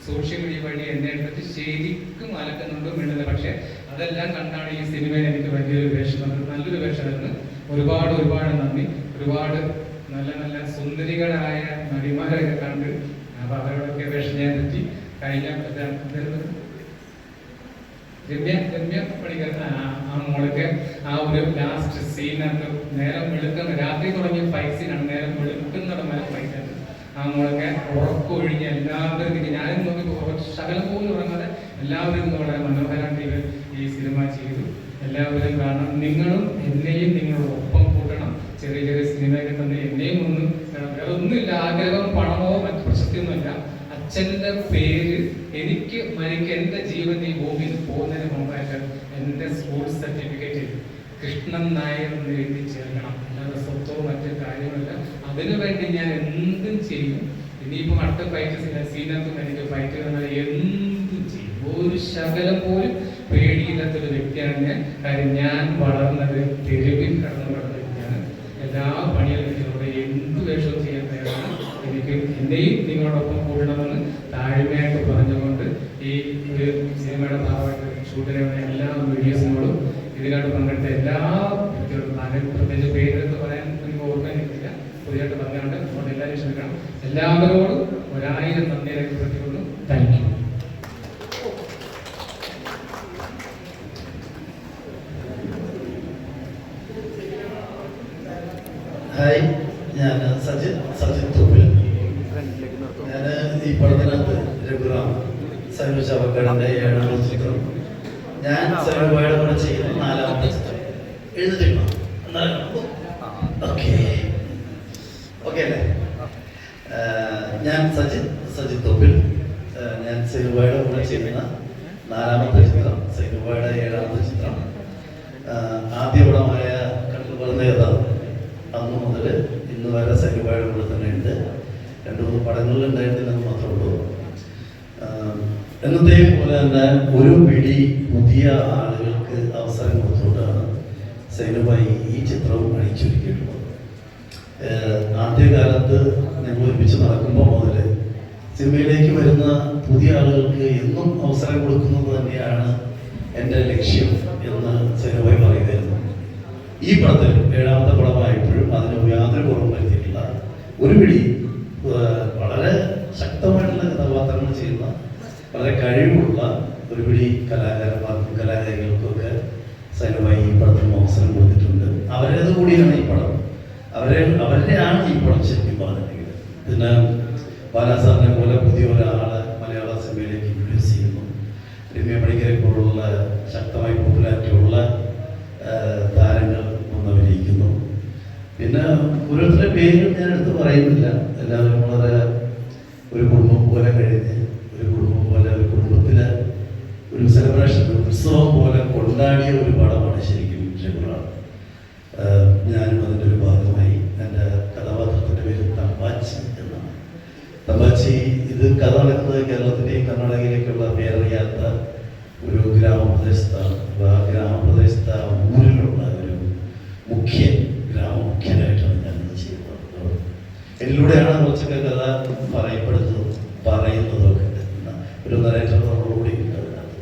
[SPEAKER 10] സോഷ്യൽ മീഡിയ വഴി എന്നെ എടുത്തിട്ട് ശരിക്കും അലക്കുന്നുണ്ടോ മിണ്ടുന്നത്. പക്ഷെ അതെല്ലാം കണ്ടാണ് ഈ സിനിമയിൽ എനിക്ക് വലിയൊരു വേഷം, നല്ലൊരു വേഷമായിരുന്നു. ഒരുപാട് നന്ദി. ഒരുപാട് നല്ല നല്ല സുന്ദരികളായ നടിമാരൊക്കെ കണ്ട് അപ്പൊ അവരോടൊക്കെ വേഷം ചെയ്യാൻ പറ്റി. കഴിഞ്ഞ രമ്യ പണിക്കർ ആ മോളൊക്കെ ആ ഒരു ലാസ്റ്റ് സീനകത്ത് നേരം വെളുക്കുന്ന, രാത്രി തുടങ്ങിയ ഫൈറ്റ് സീനാണ്, നേരം വെളുക്കുന്നിടം വരെ ഫൈറ്റ്. ആ മോളൊക്കെ ഉറക്കൊഴിഞ്ഞ് എല്ലാവരും ഞാനും നോക്കി ശകലം പോലും ഉറങ്ങാതെ എല്ലാവരും വളരെ മനോഹരമായിട്ട് ഈ സിനിമ ചെയ്തു. എല്ലാവരും കാണണം. നിങ്ങളും എന്നെയും നിങ്ങളുടെ ഒപ്പം കൂട്ടണം. ചെറിയ ചെറിയ സിനിമയൊക്കെ തന്നെ എന്നെയും ഒന്നും വേറെ ഒന്നുമില്ല, ആഗ്രഹം പണമോ മറ്റു പ്രശസ്തിയൊന്നുമില്ല. അച്ഛൻ്റെ പേര് എനിക്ക് മരിക്കുക, എൻ്റെ ജീവൻ ഈ ഭൂമിയിൽ പോകുന്നതിന് മുമ്പായിട്ട് എൻ്റെ സ്കൂൾ സർട്ടിഫിക്കറ്റ് കൃഷ്ണൻ നായർ എന്ന് എഴുതി ചേർക്കണം. അല്ലാതെ സ്വത്തോ മറ്റു കാര്യങ്ങളില്ല. അതിനുവേണ്ടി ഞാൻ എന്തും ചെയ്യും. ഇനിയിപ്പം അടുത്ത ഫൈറ്റ് സീനകത്തും എനിക്ക് ഫൈറ്റ് എന്തും ചെയ്യും. ഒരു ശകലം പോലും പേടിയില്ലാത്തൊരു വ്യക്തിയാണ് ഞാൻ. കാര്യം ഞാൻ വളർന്നത് തെരുവിൽ കടന്നു വ്യക്തിയാണ്. എല്ലാ പണിയെടുക്കുന്നതോടെ എന്ത് വേഷവും ചെയ്യാൻ തയ്യാറാണ്. എനിക്ക് എന്നെയും നിങ്ങളോടൊപ്പം കൂടണമെന്ന് താഴ്മയായിട്ട് പറഞ്ഞുകൊണ്ട് ഈ ഒരു സിനിമയുടെ ഭാഗമായിട്ട് ഷൂട്ടിന് എല്ലാ വീഡിയോസിനോടും ഇതിനോട് പങ്കെടുത്ത എല്ലാ വ്യക്തികളും, പ്രത്യേകിച്ച് പേരെടുത്ത് പറയാൻ എനിക്ക് ഓർമ്മയില്ല, പുതിയതായിട്ട് പറഞ്ഞുകൊണ്ട് അതുകൊണ്ട് എല്ലാവരും ക്ഷമിക്കണം. എല്ലാവരോടും 1000 നന്ദി രേഖപ്പെടുത്തിക്കൊള്ളു. Thank you.
[SPEAKER 11] ഹായ്, ഞാൻ സജിത് തോപ്പിൽ. ഞാൻ ഈ പടത്തിനകത്ത് രഘുറാം സൈനു ചവക്കടൻ്റെ 7ാമത്തെ ചിത്രം. ഞാൻ സൈനുബായുടെ കൂടെ ചെയ്യുന്ന 4ാമത്തെ ചിത്രം. എഴുതിട്ടുണ്ടോ? ഓക്കെ അല്ലേ? ഞാൻ സജിത് തോപ്പിൽ. ഞാൻ സൈനുബായുടെ കൂടെ ചെയ്യുന്ന 4ാമത്തെ ചിത്രം, സൈനുബായുടെ 7ാമത്തെ ചിത്രം. ആദ്യ പടമായ കണ്ടു പറഞ്ഞ ഏതാണ് അന്ന് മുതൽ ഇന്ന് വരെ സൈനുബായുടെ കൂടെ തന്നെ ഉണ്ട്. 2-3 പടങ്ങളിലുണ്ടായിരുന്നില്ലെന്ന് മാത്രമേ ഉള്ളൂ. എന്നത്തെയും പോലെ തന്നെ ഒരു പിടി പുതിയ ആളുകൾക്ക് അവസരം കൊടുത്തുകൊണ്ടാണ് സൈനുബായി ഈ ചിത്രവും അണിയിച്ചൊരുക്കിയിട്ടുള്ളത്. ആദ്യകാലത്ത് ഞങ്ങൾ ഒരുമിച്ച് നടക്കുമ്പോൾ മുതൽ സിനിമയിലേക്ക് വരുന്ന പുതിയ ആളുകൾക്ക് എന്നും അവസരം കൊടുക്കുന്നത് തന്നെയാണ് എൻ്റെ ലക്ഷ്യം എന്ന് സൈനുബായി പറയുകയായിരുന്നു. ഈ പടത്തിൽ 7ാമത്തെ പടമായപ്പോഴും അതിന് യാതൊരു കുറവും വരുത്തിയിട്ടില്ല. ഒരു പിടി വളരെ ശക്തമായിട്ടുള്ള കഥാപാത്രങ്ങൾ ചെയ്യുന്ന വളരെ കഴിവുള്ള ഒരുപിടി കലാകാരന്മാർക്കും കലാകാരികൾക്കും ഒക്കെ സൈനുബായി പടത്തിനും അവസരം കൊടുത്തിട്ടുണ്ട്. അവരേത് കൂടിയാണ് ഈ പടം, അവരുടെയാണ് ഈ പടം ശരിക്കും പറഞ്ഞിട്ടുണ്ടെങ്കിൽ. പിന്നെ ബാലാസാറിനെ പോലെ പുതിയ ഒരാളെ മലയാള സിനിമയിലേക്ക് ഇൻട്രൊഡ്യൂസ് ചെയ്യുന്നു. രമ്യ പണിക്കരെ പോലുള്ള ശക്തമായി പോപ്പുലാരിറ്റി ഉള്ള താരങ്ങൾ വന്നവരിക്കുന്നു. പിന്നെ ഓരോരുത്തരുടെ പേരും ഞാൻ എടുത്ത് പറയുന്നില്ല. എല്ലാവരും വളരെ ഒരു കുടുംബം പോലെ കഴിഞ്ഞ് ഒരു കുടുംബം പോലെ ഒരു കുടുംബത്തിലെ ഒരു സെലിബ്രേഷൻ, ഒരു ഉത്സവം പോലെ കൊണ്ടാടിയ ഒരു പടമാണ് ശരിക്കും ഷെഗുറാൾ. ഞാനും അതിൻ്റെ ഒരു ഭാഗമായി. എൻ്റെ കഥാപാത്രത്തിൻ്റെ പേര് തമ്പാച്ചി എന്നാണ്. തമ്പാച്ചി ഇത് കഥ നടക്കുന്നത് കേരളത്തിൻ്റെയും കർണാടകയിലേക്കുള്ള പേരറിയാത്ത ഒരു ഗ്രാമപ്രദേശത്താണ്. ആ ഗ്രാമപ്രദേശത്തെ ആ ഊരിലുള്ള ഒരു ഗ്രാമമുഖ്യനായിട്ടാണ് ഞാനിത് ചെയ്യുന്നത്. ഇതിലൂടെയാണ് കുറച്ചൊക്കെ കഥ പറയുന്നതൊക്കെ ഒരു നരേറ്റർ നമ്മളോട് അതിനകത്ത്.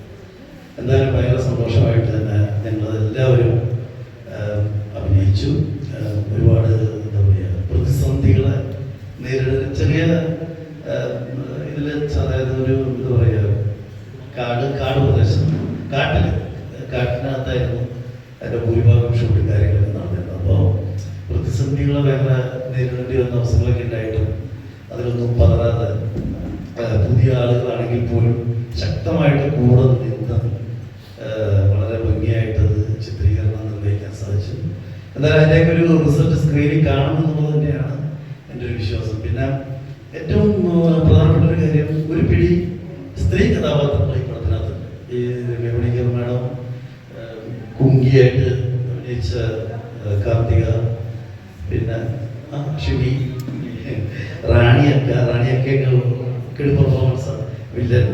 [SPEAKER 11] എന്തായാലും ഭയങ്കര സന്തോഷമായിട്ട് തന്നെ ഞങ്ങളെല്ലാവരും അഭിനയിച്ചു. ഒരുപാട് എന്താ പറയുക പ്രതിസന്ധികളെ നേരിടുന്ന ചെറിയ ഇതിൽ, അതായത് ഒരു എന്താ പറയുക കാട് പ്രദേശം, കാട്ടിനകത്തായിരുന്നു അതിൻ്റെ ഭൂരിഭാഗം ഷൂട്ടിംഗ് കാര്യങ്ങളൊക്കെ നടന്നിരുന്നത്. അപ്പോൾ പ്രതിസന്ധികളെ ഭയങ്കര നേരിടേണ്ടി വന്ന അവസരങ്ങളൊക്കെ ഉണ്ടായിട്ടും അതിലൊന്നും പതറാതെ പുതിയ ആളുകളാണെങ്കിൽ പോലും ശക്തമായിട്ട് കൂടെ നിന്ന് വളരെ ഭംഗിയായിട്ട് അത് ചിത്രീകരണം നിർവഹിക്കാൻ സാധിച്ചു. എന്തായാലും അതിൻ്റെയൊക്കെ ഒരു റിസൾട്ട് സ്ക്രീനിൽ കാണുമെന്നുള്ളത് തന്നെയാണ് എൻ്റെ ഒരു വിശ്വാസം. പിന്നെ ഏറ്റവും പ്രധാനപ്പെട്ട ഒരു കാര്യം, ഒരു പിടി സ്ത്രീ കഥാപാത്രങ്ങൾ ഈ പടത്തിനകത്തുണ്ട്. ഈ രമ്യ പണിക്കർ മാഡം കുങ്കിയായിട്ട് അഭിനയിച്ച കാർത്തിക, പിന്നെ ഷിബി, റാണിയൊക്കെ പെർഫോമൻസ് വില്ലൻ,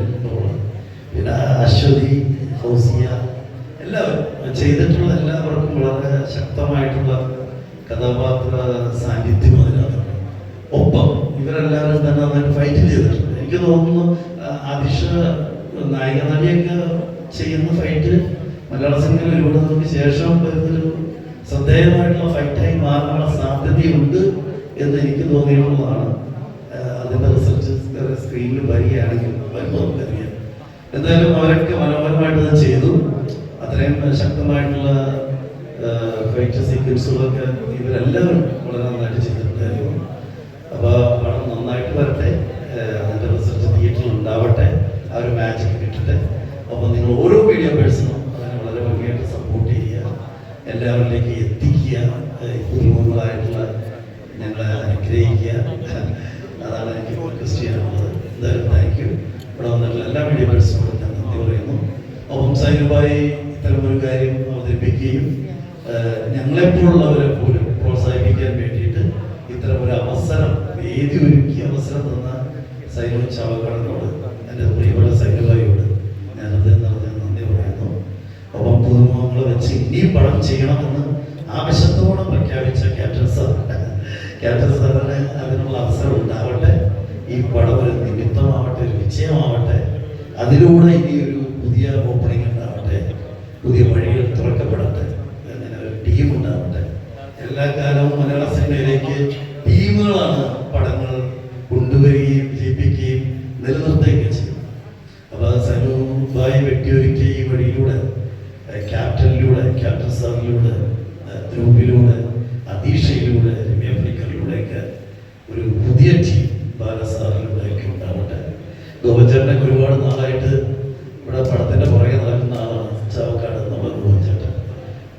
[SPEAKER 11] പിന്നെ അശ്വതി, ഹൗസിയ, എല്ലാവരും ചെയ്തിട്ടുള്ള എല്ലാവർക്കും വളരെ ശക്തമായിട്ടുള്ള കഥാപാത്ര സാന്നിധ്യം അതിനകത്തുണ്ട്. ഒപ്പം ഇവരെല്ലാവരും തന്നെ നന്നായിട്ട് ഫൈറ്റ് ചെയ്തിട്ടുണ്ട്. എനിക്ക് തോന്നുന്നു ആദിഷ നായിക നടിയൊക്കെ ചെയ്യുന്ന ഫൈറ്റ് മലയാള സിനിമയിൽ ഒരുപാട് ശേഷം വരുന്നൊരു ശ്രദ്ധേയമായിട്ടുള്ള ഫൈറ്റായി മാറാനുള്ള സാധ്യതയുണ്ട് എന്ന് എനിക്ക് തോന്നിയിട്ടുള്ളതാണ്. അതിൻ്റെ റിസൾട്ട് സ്ക്രീനിൽ വരികയാണെങ്കിൽ വരുമ്പോൾ നമുക്കറിയാം. എന്തായാലും അവരൊക്കെ മനോഹരമായിട്ട് അത് ചെയ്തു. അത്രയും ശക്തമായിട്ടുള്ള ഫൈറ്റ് സീക്വൻസുകളൊക്കെ ഇവരെല്ലാവരും വളരെ നന്നായിട്ട് ചെയ്തിട്ടുണ്ടായിരുന്നു. അപ്പോൾ പടം നന്നായിട്ട് വരട്ടെ, അതിൻ്റെ റിസൾട്ട് തിയേറ്ററിൽ ഉണ്ടാവട്ടെ, ആ ഒരു മാജിക് കിട്ടട്ടെ. അപ്പോൾ നിങ്ങൾ ഓരോ മീഡിയ പേഴ്സണും അതിനെ വളരെ ഭംഗിയായിട്ട് സപ്പോർട്ട് ചെയ്യുക, എല്ലാവരിലേക്ക് എത്തിക്കുക, പുതുമുഖങ്ങളായിട്ടുള്ള ഞങ്ങളെ അനുഗ്രഹിക്കുക. അതാണ് എനിക്ക് റിക്വസ്റ്റ് ചെയ്യാനുള്ളത്. എന്തായാലും താങ്ക് യു. ഇവിടെ വന്നിട്ടുള്ള എല്ലാ മീഡിയ പേഴ്സണോടും ഞാൻ നന്ദി പറയുന്നു. ഒപ്പം സൈനുമായി ഇത്തരമൊരു കാര്യം അവതരിപ്പിക്കുകയും ഞങ്ങളെപ്പോലുള്ളവരെ പോലും പ്രോത്സാഹിപ്പിക്കാൻ വേണ്ടിയിട്ട് ഇത്തരമൊരു അവസരം, വേദി ഒരുക്കിയ അവസരം തന്ന സൈനു ചാവക്കാടിനോട്, എൻ്റെ പ്രിയപ്പെട്ട സൈനുഭായിയോട് ഞാൻ നന്ദി പറയുന്നു. ഒപ്പം പുതുമുഖങ്ങളെ വെച്ച് ഇനിയും പടം ചെയ്യണമെന്ന് ആവശ്യത്തോടെ പ്രഖ്യാപിച്ച ക്യാപ്റ്റൻ സാറിന് അതിനുള്ള അവസരം ഉണ്ടാവട്ടെ. ഈ പടം ഒരു നിമിത്തമാവട്ടെ, ഒരു വിജയമാവട്ടെ. അതിലൂടെ ഇനി ഒരു പുതിയ ഓപ്പണിംഗ് ഉണ്ടാവട്ടെ, പുതിയ വഴികൾ തുറക്കപ്പെടട്ടെ, അങ്ങനെ ഒരു ടീം ഉണ്ടാവട്ടെ. എല്ലാ കാലവും മലയാള സിനിമയിലേക്ക് ടീമുകളാണ് പടങ്ങൾ കൊണ്ടുവരികയും വിജയിപ്പിക്കുകയും നിലനിർത്തുകയും ചെയ്യും. അപ്പോൾ സനുഭായി വെട്ടിയൊരുക്കിയ ഈ വഴിയിലൂടെ, ക്യാപ്റ്റൻ സാറിലൂടെ, ധ്രുവിലൂടെ, അദീഷയിലൂടെ, രമ്യ പണിക്കറിലൂടെയൊക്കെ ഒരു പുതിയ ടീം ബാലസാറിലൂടെയൊക്കെ ഉണ്ടാവട്ടെ. ഗോപചേട്ടനൊക്കെ ഒരുപാട് നാളായിട്ട് ഇവിടെ പടത്തിൻ്റെ പുറകെ നടക്കുന്ന ആളാണ്, ചാവക്കാട് എന്നുള്ള ഗോപചേട്ടൻ.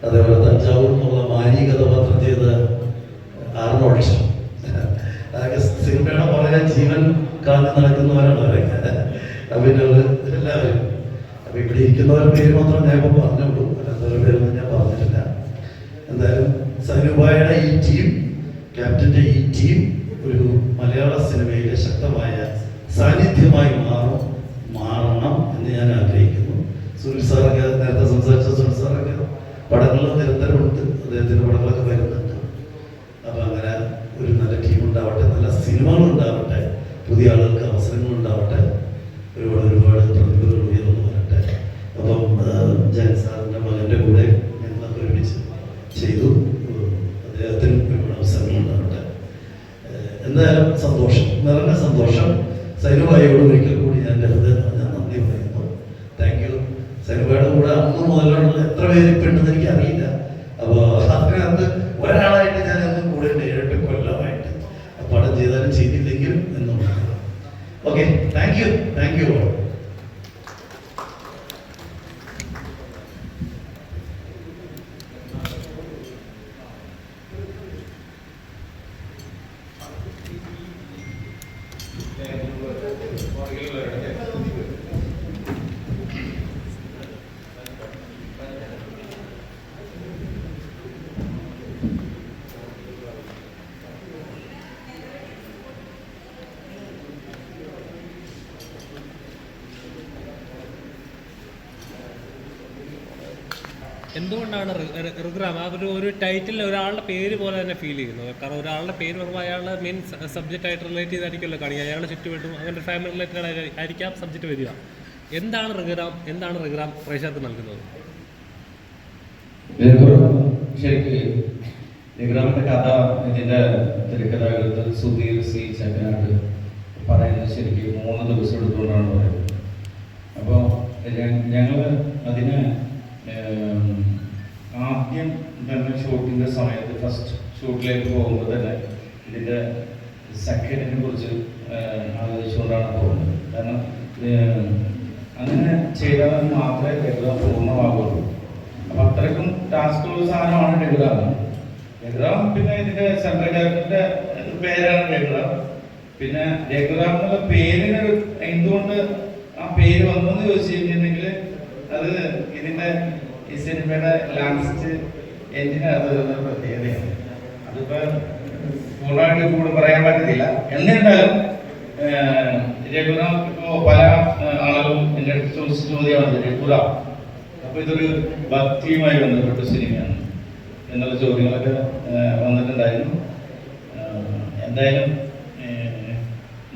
[SPEAKER 11] അതേപോലെ തഞ്ചാവൂർ എന്നുള്ള മാനി കഥാപാത്രം ചെയ്ത ആർണോൾഡ്, അതൊക്കെ സിനിമയുടെ പുറകെ ജീവൻ കാന്തി നടക്കുന്നവരാണ് അവരൊക്കെ. പിന്നെ എല്ലാവരും. അപ്പോൾ ഇവിടെ ഇരിക്കുന്നവരുടെ പേര് മാത്രം ഞാൻ ഇപ്പോൾ പറഞ്ഞുള്ളൂ, അല്ലാത്തവരുടെ പേരൊന്നും ഞാൻ പറഞ്ഞിട്ടില്ല. എന്തായാലും സനുഭായുടെ ഈ ടീം, ക്യാപ്റ്റൻ്റെ ഈ ടീം ഒരു മലയാള സിനിമയിലെ ശക്തമായ സാന്നിധ്യമായി മാറണം എന്ന് ഞാൻ ആഗ്രഹിക്കുന്നു. സുനിൽ സാറൊക്കെ നേരത്തെ സംസാരിച്ച സുനിൽ സാറൊക്കെ പടങ്ങൾ നിരന്തരമുണ്ട്, അദ്ദേഹത്തിൻ്റെ പടങ്ങളൊക്കെ വരുന്നുണ്ട്. അപ്പം അങ്ങനെ ഒരു നല്ല ടീം ഉണ്ടാവട്ടെ, നല്ല സിനിമകൾ ഉണ്ടാവട്ടെ, പുതിയ ആളുകൾക്ക് അവസരങ്ങൾ ഉണ്ടാവട്ടെ, ഒരുപാട് പ്രതിഭകൾ ഉയർന്നു വരട്ടെ. അപ്പം ജയൻ സാറിൻ്റെ മകൻ്റെ കൂടെ ഞങ്ങളൊക്കെ ഒരുമിച്ച് ചെയ്തു, അദ്ദേഹത്തിന് ഒരുപാട് അവസരങ്ങൾ ഉണ്ടാവട്ടെ. എന്തായാലും സന്തോഷം, നിറഞ്ഞ സന്തോഷം. സൈനുഭായിയോട് ഒരിക്കൽ കൂടി ഞാൻ നന്ദി പറയുന്നു. Thank you. സൈനുഭായിയുടെ കൂടെ അന്ന് മുതലുള്ള എത്ര പേര് ഇപ്പം ഉണ്ടെന്ന് എനിക്കറിയില്ല. അപ്പോൾ അതിനകത്ത് ഒരാളായിട്ട് ഞാനൊന്നും കൂടെ 7-8 കൊല്ലമായിട്ട് പടം ചെയ്താലും ചെയ്തില്ലെങ്കിലും എന്നുള്ളത്. Okay, thank you all.
[SPEAKER 3] എന്തുകൊണ്ടാണ് ഋഗ്രാം ആ ഒരു ടൈറ്റിൽ ഒരാളുടെ പേര് പോലെ തന്നെ ഫീൽ ചെയ്യുന്നത്? കാരണം ഒരാളുടെ പേര് പറയുമ്പോൾ അയാളുടെ മെയിൻ സബ്ജക്റ്റ് ആയിട്ട് റിലേറ്റ് ചെയ്തായിരിക്കുമല്ലോ കാണിക്കുക. അയാളുടെ ചുറ്റുവട്ടും അങ്ങനെ ഒരു ഫാമിലി റിലേറ്റഡ് ആയിരിക്കാം സബ്ജക്റ്റ് വരിക. എന്താണ് ഋഗ്രാം പ്രേക്ഷകർക്ക് നൽകുന്നത്?
[SPEAKER 1] ശരിക്കും ഋഗ്രാമിന്റെ കഥ ഇതിന്റെ തിരക്കഥാകൃത്ത് സുധീർ സി ചക്കനാട് പറയുന്നത് ശരിക്കും 3 ദിവസം എടുത്തുകൊണ്ടാണ് പറയുന്നത്. അപ്പോൾ ഞങ്ങൾ അതിന് ആദ്യം തന്നെ ഷൂട്ടിൻ്റെ സമയത്ത് ഫസ്റ്റ് ഷൂട്ടിലേക്ക് പോകുമ്പോൾ തന്നെ ഇതിൻ്റെ സെക്കൻഡിനെ കുറിച്ച് ആലോചിച്ചുകൊണ്ടാണ് പോകുന്നത്. കാരണം അങ്ങനെ ചെയ്താൽ മാത്രമേ ഋഗ്രാം പൂർണ്ണമാകുള്ളൂ. അപ്പം അത്രയ്ക്കും ടാസ്കുള്ള സാധനമാണ് ഋഗ്രാം. പിന്നെ ഇതിൻ്റെ സെൻട്രൽ ക്യാരക്ടറിൻ്റെ പേരാണ് ഋഗ്രാം. പിന്നെ ഋഗ്രാം എന്നുള്ള പേരിന് എന്തുകൊണ്ട് ആ പേര് വന്നെന്ന് ചോദിച്ചു കഴിഞ്ഞിട്ടുണ്ടെങ്കിൽ അത് ഇതിൻ്റെ ഈ സിനിമയുടെ ലാസ്റ്റ് എൻഡിനകത്ത് വരുന്ന പ്രത്യേകതയാണ്. അതിപ്പോൾ പൂർണ്ണമായിട്ട് കൂടുതൽ പറയാൻ പറ്റത്തില്ല. എന്നിരുന്നാലും ഋഗ്രാം ഇപ്പോൾ പല ആളുകളും എൻ്റെ അടുത്ത് ചോദിച്ച ചോദ്യമാണ് ഋഗ്രാം അപ്പോൾ ഇതൊരു ഭക്തിയുമായി ബന്ധപ്പെട്ട സിനിമയാണ് എന്നുള്ള ചോദ്യങ്ങളൊക്കെ വന്നിട്ടുണ്ടായിരുന്നു. എന്തായാലും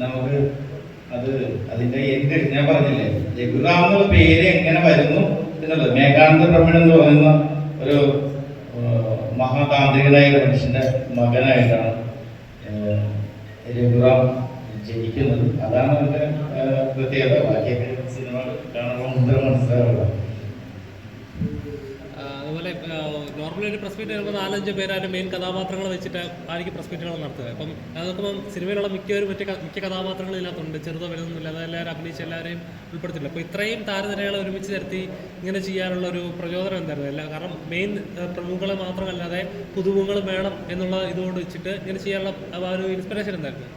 [SPEAKER 1] നമുക്ക് അതിൻ്റെ എൻഡ് ഞാൻ പറഞ്ഞില്ലേ, ഋഗ്രാം എന്നുള്ള പേര് എങ്ങനെ വരുന്നു എന്നുള്ളത്. മേഘാനന്ദ ബ്രഹ്മൻ എന്ന് പറയുന്ന ഒരു മഹാതാന്ത്രികനായ മനുഷ്യന്റെ മകനായിട്ടാണ് ഋഗ്രാം ജനിക്കുന്നത്. അതാണ് അതിന്റെ പ്രത്യേകത. ബാക്കിയൊക്കെ സിനിമ കാണുമ്പോൾ മുദ്ര മനസ്സിലാവുക.
[SPEAKER 3] അതുപോലെ നോർമലി ഒരു പ്രസ് മീറ്റ് വരുമ്പോൾ 4-5 പേരായിട്ട് മെയിൻ കഥാപാത്രങ്ങൾ വെച്ചിട്ട് ആയിരിക്കും പ്രസ് മീറ്റുകൾ നടത്തുക. അപ്പം അത് നോക്കുമ്പോൾ സിനിമയിലുള്ള മിക്ക കഥാപാത്രങ്ങളും ഇതിനകത്തുണ്ട്. ചെറുതോ വലുതൊന്നുമില്ല, അതെല്ലാവരും അഭിനയിച്ച് എല്ലാവരെയും ഉൾപ്പെടുത്തില്ല. അപ്പോൾ ഇത്രയും താരനിരകളെ ഒരുമിച്ച് നിർത്തി ഇങ്ങനെ ചെയ്യാനുള്ള ഒരു പ്രചോദനം എന്തായിരുന്നു? കാരണം മെയിൻ പ്രമുഖങ്ങളെ മാത്രമല്ലാതെ പുതുമുഖങ്ങളും വേണം എന്നുള്ള ഇതുകൊണ്ട് വെച്ചിട്ട് ഇങ്ങനെ ചെയ്യാനുള്ള ഒരു ഇൻസ്പിറേഷൻ എന്തായിരുന്നു?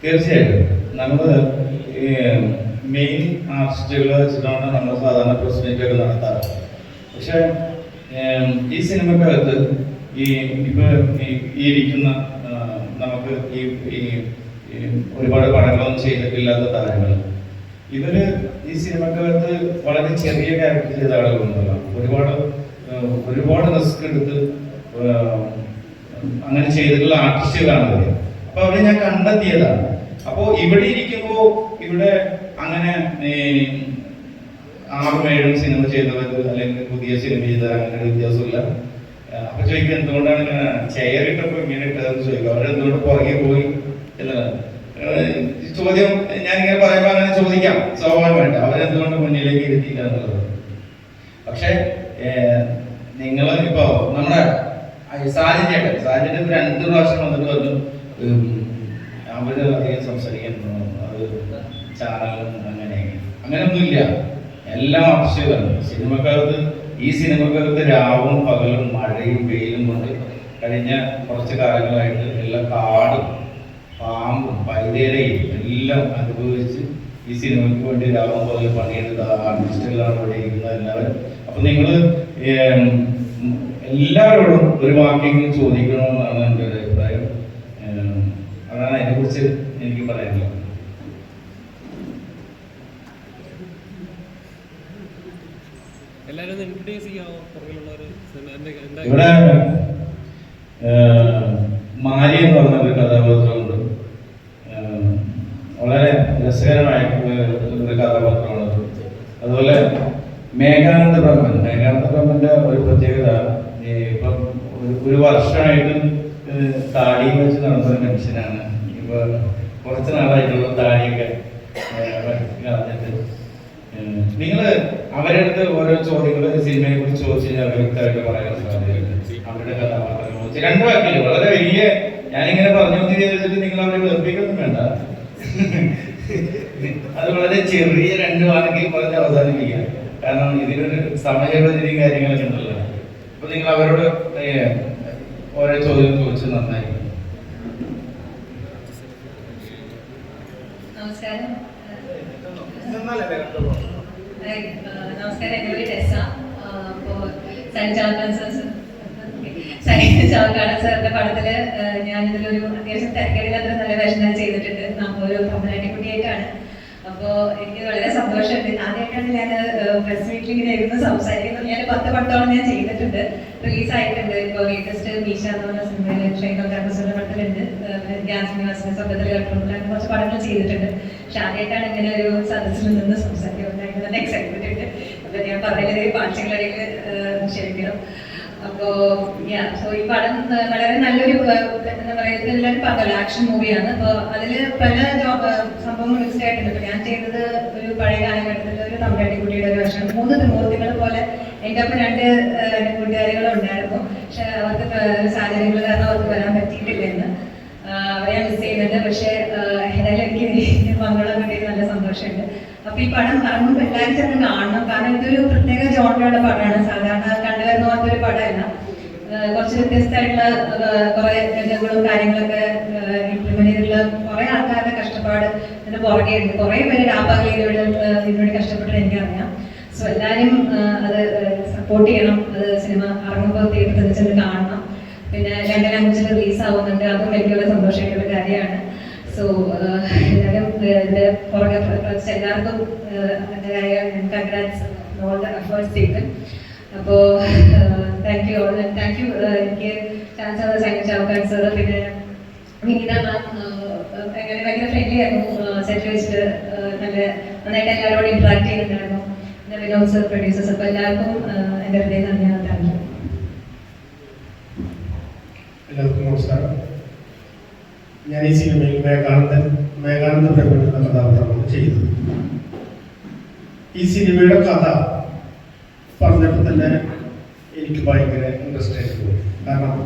[SPEAKER 1] തീർച്ചയായിട്ടും നമ്മൾ ഈ മെയിൻ ആർട്ടിസ്റ്റുകളെ വെച്ചിട്ടാണ് നമ്മൾ സാധാരണ പ്രസ് മീറ്റൊക്കെ നടത്താറ്. പക്ഷെ ഈ സിനിമക്കകത്ത് ഇപ്പൊ ഇരിക്കുന്ന നമുക്ക് ഈ ഒരുപാട് പടങ്ങളൊന്നും ചെയ്തിട്ടില്ലാത്ത താരങ്ങൾ ഇവര് ഈ സിനിമക്കകത്ത് വളരെ ചെറിയ ക്യാരക്ടർ ചെയ്ത ആളുകളുണ്ടല്ലോ. ഒരുപാട് റിസ്ക് എടുത്ത് അങ്ങനെ ചെയ്തിട്ടുള്ള ആർട്ടിസ്റ്റുകളാണ് അവർ. അപ്പൊ അവരെ ഞാൻ കണ്ടെത്തിയതാണ്. അപ്പോൾ ഇവിടെ ഇരിക്കുമ്പോൾ ഇവിടെ അങ്ങനെ 6-7 സിനിമ ചെയ്തവർ അല്ലെങ്കിൽ പുതിയ സിനിമ ചെയ്തവർ അങ്ങനെ ഒരു വ്യത്യാസമില്ല. അപ്പൊ ചോദിക്കും എന്തുകൊണ്ടാണ് ഇങ്ങനെ ചെയർ ഇട്ടപ്പോൾ ഇങ്ങനെ ഇട്ടതെന്ന് ചോദിക്കും. അവരെന്തുകൊണ്ട് പുറകെ പോയി എന്നതാണ് ചോദ്യം. ഞാനിങ്ങനെ പറയുമ്പോൾ അങ്ങനെ ചോദിക്കാം, സ്വാഭാവികമായിട്ട് അവരെന്തുകൊണ്ട് മുന്നിലേക്ക് ഇരുത്തിയില്ല എന്നുള്ളത്. പക്ഷെ നിങ്ങൾ ഇപ്പോ നമ്മുടെ സാജിന്റെ 2 പ്രാവശ്യം വന്നിട്ട് പറഞ്ഞു അവര് അധികം സംസാരിക്കാൻ അത് ചാനലും അങ്ങനെയൊന്നുമില്ല. എല്ലാം ആവശ്യമാണ്. ഈ സിനിമക്കകത്ത് രാവും പകലും മഴയും വെയിലും കൊണ്ട് കഴിഞ്ഞ കുറച്ച് കാലങ്ങളായിട്ട് എല്ലാം കാടും പാമ്പും പൈതേരയും എല്ലാം അനുഭവിച്ച് ഈ സിനിമയ്ക്ക് വേണ്ടി രാവും പകലും പണിയെടുത്ത ആർട്ടിസ്റ്റുകളാണ് ഇവിടെ ഇരിക്കുന്നത് എല്ലാവരും. അപ്പൊ നിങ്ങൾ എല്ലാവരോടും ഒരു വാക്കെങ്കിലും ചോദിക്കണമെന്നാണ് എൻ്റെ ഒരു അഭിപ്രായം. അതാണ് അതിനെക്കുറിച്ച് എനിക്ക് പറയാനുള്ളത്. ഇവിടെ മാരി എന്ന് പറഞ്ഞ ഒരു കഥാപാത്രമുണ്ട്. വളരെ രസകരമായ ഒരു കഥാപാത്രമാണ്. അതുപോലെ മേഘാനന്ദ ബ്രഹ്മന്റെ ഒരു പ്രത്യേകത ഇപ്പം ഒരു വർഷമായിട്ട് താടി വെച്ച് നടന്നൊരു മനുഷ്യനാണ്. ഇപ്പൊ കുറച്ച് നാളായിട്ടുള്ള താടിയൊക്കെ കളഞ്ഞിട്ട് നിങ്ങൾ അവരുടെ അടുത്ത് ഓരോ ചോദ്യങ്ങൾ സിനിമയെ കുറിച്ച് ചോദിച്ചു കഴിഞ്ഞാൽ അവർ വ്യക്തമായിട്ട് പറയാൻ സാധ്യതയുണ്ട്. അവരുടെ രണ്ട് വാക്കിൽ വളരെ വലിയ, ഞാനിങ്ങനെ പറഞ്ഞു ചെയ്തിട്ട് നിങ്ങൾ അവരെ വെറുപ്പിക്കൊന്നും വേണ്ട. അത് വളരെ ചെറിയ രണ്ട് വാക്കിൽ പറഞ്ഞ് അവസാനിപ്പിക്കാം. കാരണം ഇതിനൊരു സമയപരിധിയും കാര്യങ്ങളൊക്കെ ഉണ്ടല്ലോ. അപ്പൊ നിങ്ങൾ അവരോട് ഓരോ ചോദ്യം ചോദിച്ച് നന്നായി.
[SPEAKER 12] നമസ്കാരം. നമസ്കാരം, എൻ്റെ പേര് ടെസ്സ. അപ്പോൾ ചാവക്കാടൻ സാറിന്റെ പടത്തില് ഞാനിതിലൊരു അത്യാവശ്യം തിരക്കേടില്ലാത്ത നല്ല വേഷം ഞാൻ ചെയ്തിട്ടുണ്ട്. ഒരു തമിഴ്നാട്ടിക്കുട്ടിയായിട്ടാണ്. അപ്പോൾ എനിക്ക് വളരെ സന്തോഷമുണ്ട്. ആദ്യമായിട്ടാണ് ഞാൻ പ്രസ് മീറ്റിൽ ഇങ്ങനെ ഇരുന്ന് സംസാരിക്കുന്നത്. ഞാൻ 10 പടത്തോളം ഞാൻ ചെയ്തിട്ടുണ്ട്, റിലീസായിട്ടുണ്ട്. ഇപ്പോൾ ലേറ്റസ്റ്റ് മീശ എന്ന് പറഞ്ഞ സിനിമയിൽ ഷൈനോ ക്യാമ്പസിന്റെ പടത്തിലുണ്ട്, ഗ്യാസ്മിവാസിന്റെ സ്വന്തത്തിൽ കേട്ടിട്ടുണ്ട്, കുറച്ച് പടങ്ങൾ ചെയ്തിട്ടുണ്ട്. പക്ഷെ ആദ്യമായിട്ടാണ് ഇങ്ങനെ ഒരു സദസ്സിൽ നിന്ന് സംസാരിക്കുന്നത്. നല്ല എക്സൈറ്റ്മെന്റ് ഉണ്ട്. അപ്പോൾ ഞാൻ പറഞ്ഞതിൽ പാർട്ടികളിൽ ക്ഷമിക്കണം. അപ്പോൾ ഈ പടം വളരെ നല്ലൊരു എന്താ പറയുക, എല്ലാവരും പറഞ്ഞല്ലോ ആക്ഷൻ മൂവിയാണ്. അപ്പോൾ അതിൽ പല സംഭവങ്ങൾ മിക്സ്ഡ് ആയിട്ടുണ്ട്. ഇപ്പോൾ ഞാൻ ചെയ്തത് ഒരു പഴയ കാലഘട്ടത്തിൽ ഒരു തമിഴ്നാട്ടിക്കുട്ടിയുടെ ഒരു വേഷം. 3 ത്രിമൂർത്തികൾ പോലെ എൻ്റെ ഒപ്പം 2 കൂട്ടുകാരികളുണ്ടായിരുന്നു. പക്ഷെ അവർക്ക് സാഹചര്യങ്ങൾ കാരണം അവർക്ക് വരാൻ പറ്റിയിട്ടില്ലെന്ന് അവരെ ഞാൻ മിസ് ചെയ്യുന്നുണ്ട്. പക്ഷേ ഏതായാലും എനിക്ക് പങ്കെടുക്കാൻ വേണ്ടിയിട്ട് നല്ല സന്തോഷമുണ്ട്. അപ്പൊ ഈ പടം ഇറങ്ങുമ്പോൾ എല്ലാവരും ചെന്ന് കാണണം. കാരണം ഇതൊരു പ്രത്യേക ജോണറുള്ള പടമാണ്. സാധാരണ കണ്ടുവരുന്ന പോലത്തെ ഒരു പടമല്ല. കുറച്ച് വ്യത്യസ്തമായിട്ടുള്ള കുറെ രംഗങ്ങളും കാര്യങ്ങളൊക്കെ ഇംപ്ലിമെന്റ് ചെയ്തിട്ടുള്ള കുറെ ആൾക്കാരുടെ കഷ്ടപ്പാട് ഇതിന്റെ പുറകെ ഉണ്ട്. കുറെ പേര് ഇതിനോട് കഷ്ടപ്പെട്ട് എനിക്കറിയാം. സോ എല്ലാവരും അത് സപ്പോർട്ട് ചെയ്യണം. അത് സിനിമ ഇറങ്ങുമ്പോൾ തിയേറ്ററിൽ ചെന്ന് കാണണം. പിന്നെ 2 ലാംഗ്വേജിൽ റിലീസ് ആവുന്നുണ്ട്. അതും എനിക്കുള്ള സന്തോഷമായിട്ടുള്ള കാര്യമാണ്. സോ എല്ലാവരും ഇതിന്റെ പുറകെ എല്ലാവർക്കും അതിൻ്റെതായ congrats all the efforts taken. അപ്പോൾ thank you all. Thank you എനിക്ക് ചാൻസ് ചാവക്കാട് സാർ, പിന്നെ വിനീത മാം അങ്ങനെ ഭയങ്കര ഫ്രണ്ട്ലി ആയിരുന്നു. സെറ്റിൽ വെച്ചിട്ട് നന്നായിട്ട് എല്ലാവരോടും ഇന്ററാക്ട് ചെയ്യുന്നുണ്ടായിരുന്നു. പിന്നെ വിനോദ് സർ, പ്രൊഡ്യൂസേഴ്സ്, അപ്പോൾ എല്ലാവർക്കും എൻ്റെ ഹൃദയം നന്ദിയാണ്. Thank you.
[SPEAKER 13] എല്ലാവർക്കും നമസ്കാരം. ഞാൻ ഈ സിനിമയിൽ മേഘാനന്ദ പ്രഭു എന്ന കഥാപാത്രമാണ് ചെയ്തത്. ഈ സിനിമയുടെ കഥ പറഞ്ഞപ്പോൾ തന്നെ എനിക്ക് ഭയങ്കര ഇൻട്രസ്റ്റ് ആയിട്ട് പോയി. കാരണം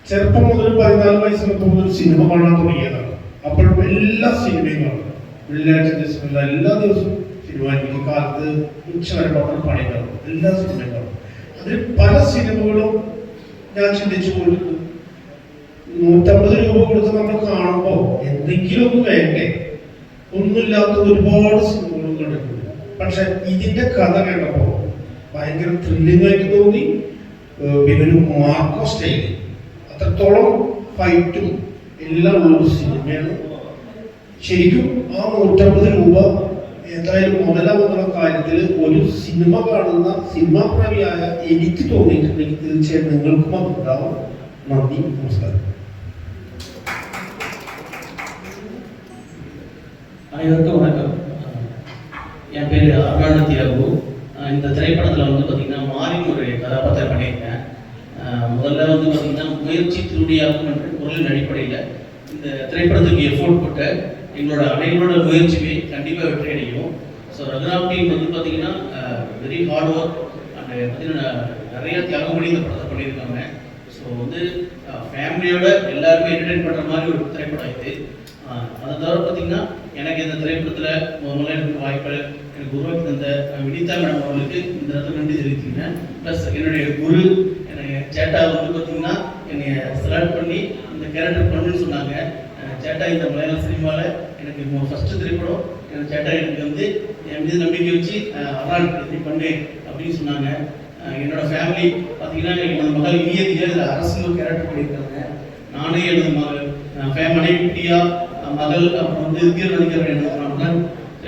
[SPEAKER 13] ചെറുപ്പം മുതൽ 14 വയസ്സിനൊക്കെ മുതൽ സിനിമ കാണാൻ തുടങ്ങിയതാണ്. അപ്പോഴും എല്ലാ സിനിമയും കാണും. വെള്ളിയാഴ്ച ദിവസങ്ങളില്ല, എല്ലാ ദിവസവും സിനിമ. എനിക്ക് കാലത്ത് ഉച്ച വരെ മാത്രം പണി കാണും. എല്ലാ സിനിമയും കാണും. അതിൽ പല സിനിമകളും ഞാൻ ചിന്തിച്ചു പോയിട്ടുണ്ട്. 150 രൂപ കൊടുത്ത് നമ്മൾ കാണുമ്പോൾ എന്തെങ്കിലും ഒന്ന് വേണ്ടേ? ഒന്നുമില്ലാത്ത ഒരുപാട് സിനിമകളും കണ്ടിട്ടുണ്ട്. പക്ഷെ ഇതിന്റെ കഥ കേട്ടപ്പോൾ ഭയങ്കര ത്രില്ലിംഗ് ആയിട്ട് തോന്നി. പിന്നെ ഒരു മാർക്കോ സ്റ്റൈല്, അത്രത്തോളം ഫൈറ്റും എല്ലാം ഉള്ളൊരു സിനിമയാണ്. ശരിക്കും ആ 150 രൂപ എന്തായാലും മുതലാവുന്ന കാര്യത്തിൽ ഒരു സിനിമ കാണുന്ന സിനിമാ പ്രേമിയായ എനിക്ക് തോന്നിയിട്ടുണ്ടെങ്കിൽ തീർച്ചയായും നിങ്ങൾക്കും അതുണ്ടാവും. നന്ദി, നമസ്കാരം.
[SPEAKER 14] அனைவருக்கும் வணக்கம். என் பேர் அருணானந்த தியாகு. இந்த திரைப்படத்தில் வந்து பார்த்திங்கன்னா மாறின் ஒரு கதாபாத்திரம் பண்ணியிருக்கேன். முதல்ல வந்து பார்த்திங்கன்னா முயற்சி திருடியாகும் என்ற குரலின் அடிப்படையில் இந்த திரைப்படத்துக்கு எஃபோர்ட் போட்ட எங்களோட அனைவரோட முயற்சியை கண்டிப்பாக வெற்றி அடையும். ஸோ ரகுராம் டீம் வந்து பார்த்திங்கன்னா வெரி ஹார்ட் ஒர்க் அண்ட் பார்த்திங்கன்னா நிறைய தியாகம் பண்ணி இந்த படத்தை பண்ணியிருக்காங்க. ஸோ வந்து ஃபேமிலியோட எல்லாருமே என்டர்டெயின் பண்ணுற மாதிரி ஒரு திரைப்படம் இது. அதை தவிர பார்த்திங்கன்னா எனக்கு இந்த திரைப்படத்தில் முதல்ல எனக்கு வாய்ப்பு எனக்கு உருவாக்கி தந்த வினிதா மேடம் அவர்களுக்கு இந்த இடத்துல நன்றி தெரிவிக்கிறேன். ப்ளஸ் என்னுடைய குரு எனக்கு சேட்டா வந்து பார்த்திங்கன்னா என்னை செலக்ட் பண்ணி இந்த கேரக்டர் பண்ணுன்னு சொன்னாங்க. சேட்டா இந்த மலையாள சினிமாவில் எனக்கு ஃபஸ்ட்டு திரைப்படம். எனக்கு சேட்டா எனக்கு வந்து என் மீது நம்பிக்கை வச்சு அதான் எப்படி பண்ணு அப்படின்னு சொன்னாங்க. என்னோட ஃபேமிலி பார்த்திங்கன்னா என்னோட மகள் இனியதியாக இதில் அரசு ஒரு கேரக்டர் பண்ணியிருக்காங்க. நானே எனது மகள் மனைவி பிரியா, மகள், அப்புறம் வந்து தீர் நடிக்கிற மகன்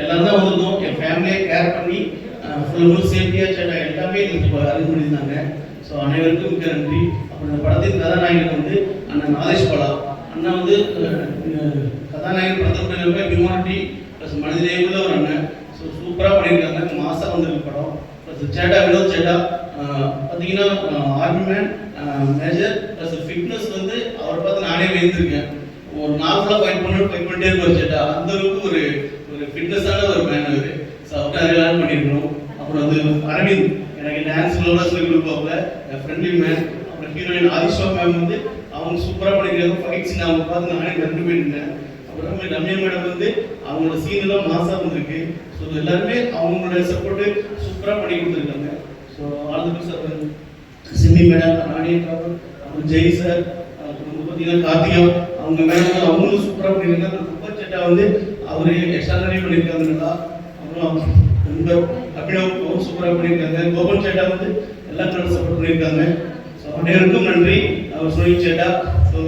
[SPEAKER 14] எல்லாரும் தான் வந்திருந்தோம். என் ஃபேமிலியை கேர் பண்ணி ஃபுல் சேஃப்டியாக சேட்டா எல்லாமே எங்களுக்கு அரேஞ்ச் பண்ணியிருந்தாங்க. ஸோ அனைவருக்கும் மிக்க நன்றி. அப்புறம் இந்த படத்தின் கதாநாயகன் வந்து அண்ணன் நாதேஷ் பாலா அண்ணா வந்து கதாநாயகன் படத்தை ஹியூமானிட்டி ப்ளஸ் மனிதநேயமுள்ள ஒரு அண்ணன். ஸோ சூப்பராக பண்ணியிருக்காங்க. மாதம் வந்திருக்கு படம். ப்ளஸ் சேட்டா வினோத் சேட்டா பார்த்தீங்கன்னா army man major plus fitness வந்து அவரை பார்த்து நானே வைத்திருக்கேன். ஒரு நாள் ஃபுல்லாக ஃபைட் பண்ணிட்டே இருப்பார் சேட்டா. அந்த அளவுக்கு ஒரு ஃபிட்னஸான ஒரு மேன் அவர். ஸோ அவருக்கு நிறைய பண்ணியிருக்கணும். அப்புறம் வந்து அரவிந்த் எனக்கு டான்ஸ் லோலாக சொல்லி கொடுப்பாப்புல ஃப்ரெண்ட்லி மேன். அப்புறம் ஹீரோயின் ஆதிஷா மேம் வந்து அவங்க சூப்பராக பண்ணிக்கிறாங்க. ஃபைட் சீன் அவங்க பார்த்து நானே கண்டு போயிருந்தேன். அப்புறம் ரம்யா மேடம் வந்து அவங்களோட சீன் எல்லாம் மாசாக வந்திருக்கு. ஸோ எல்லாருமே அவங்களோட சப்போர்ட்டு சூப்பராக பண்ணி கொடுத்துருக்காங்க. So all the best Simmi madam, Rani அப்புறம் ஜெய் சார், அப்புறம் பார்த்தீங்கன்னா கார்த்திகா அவங்க மேடம் அவங்களும் சூப்பராக பண்ணியிருக்காங்க. அப்புறம் குப்பர் சட்டா வந்து அவரு எக்ஸ்ட்ரானரி பண்ணியிருக்காங்க நல்லா. அப்புறம் ரொம்ப அபினவ் சூப்பராக பண்ணியிருக்காங்க. கோபன் சேட்டா வந்து எல்லாம் நல்லா சப்போர்ட் பண்ணியிருக்காங்க. ஸோ அனைவருக்கும் நன்றி. அவர் சுனில் சேட்டா. ஸோ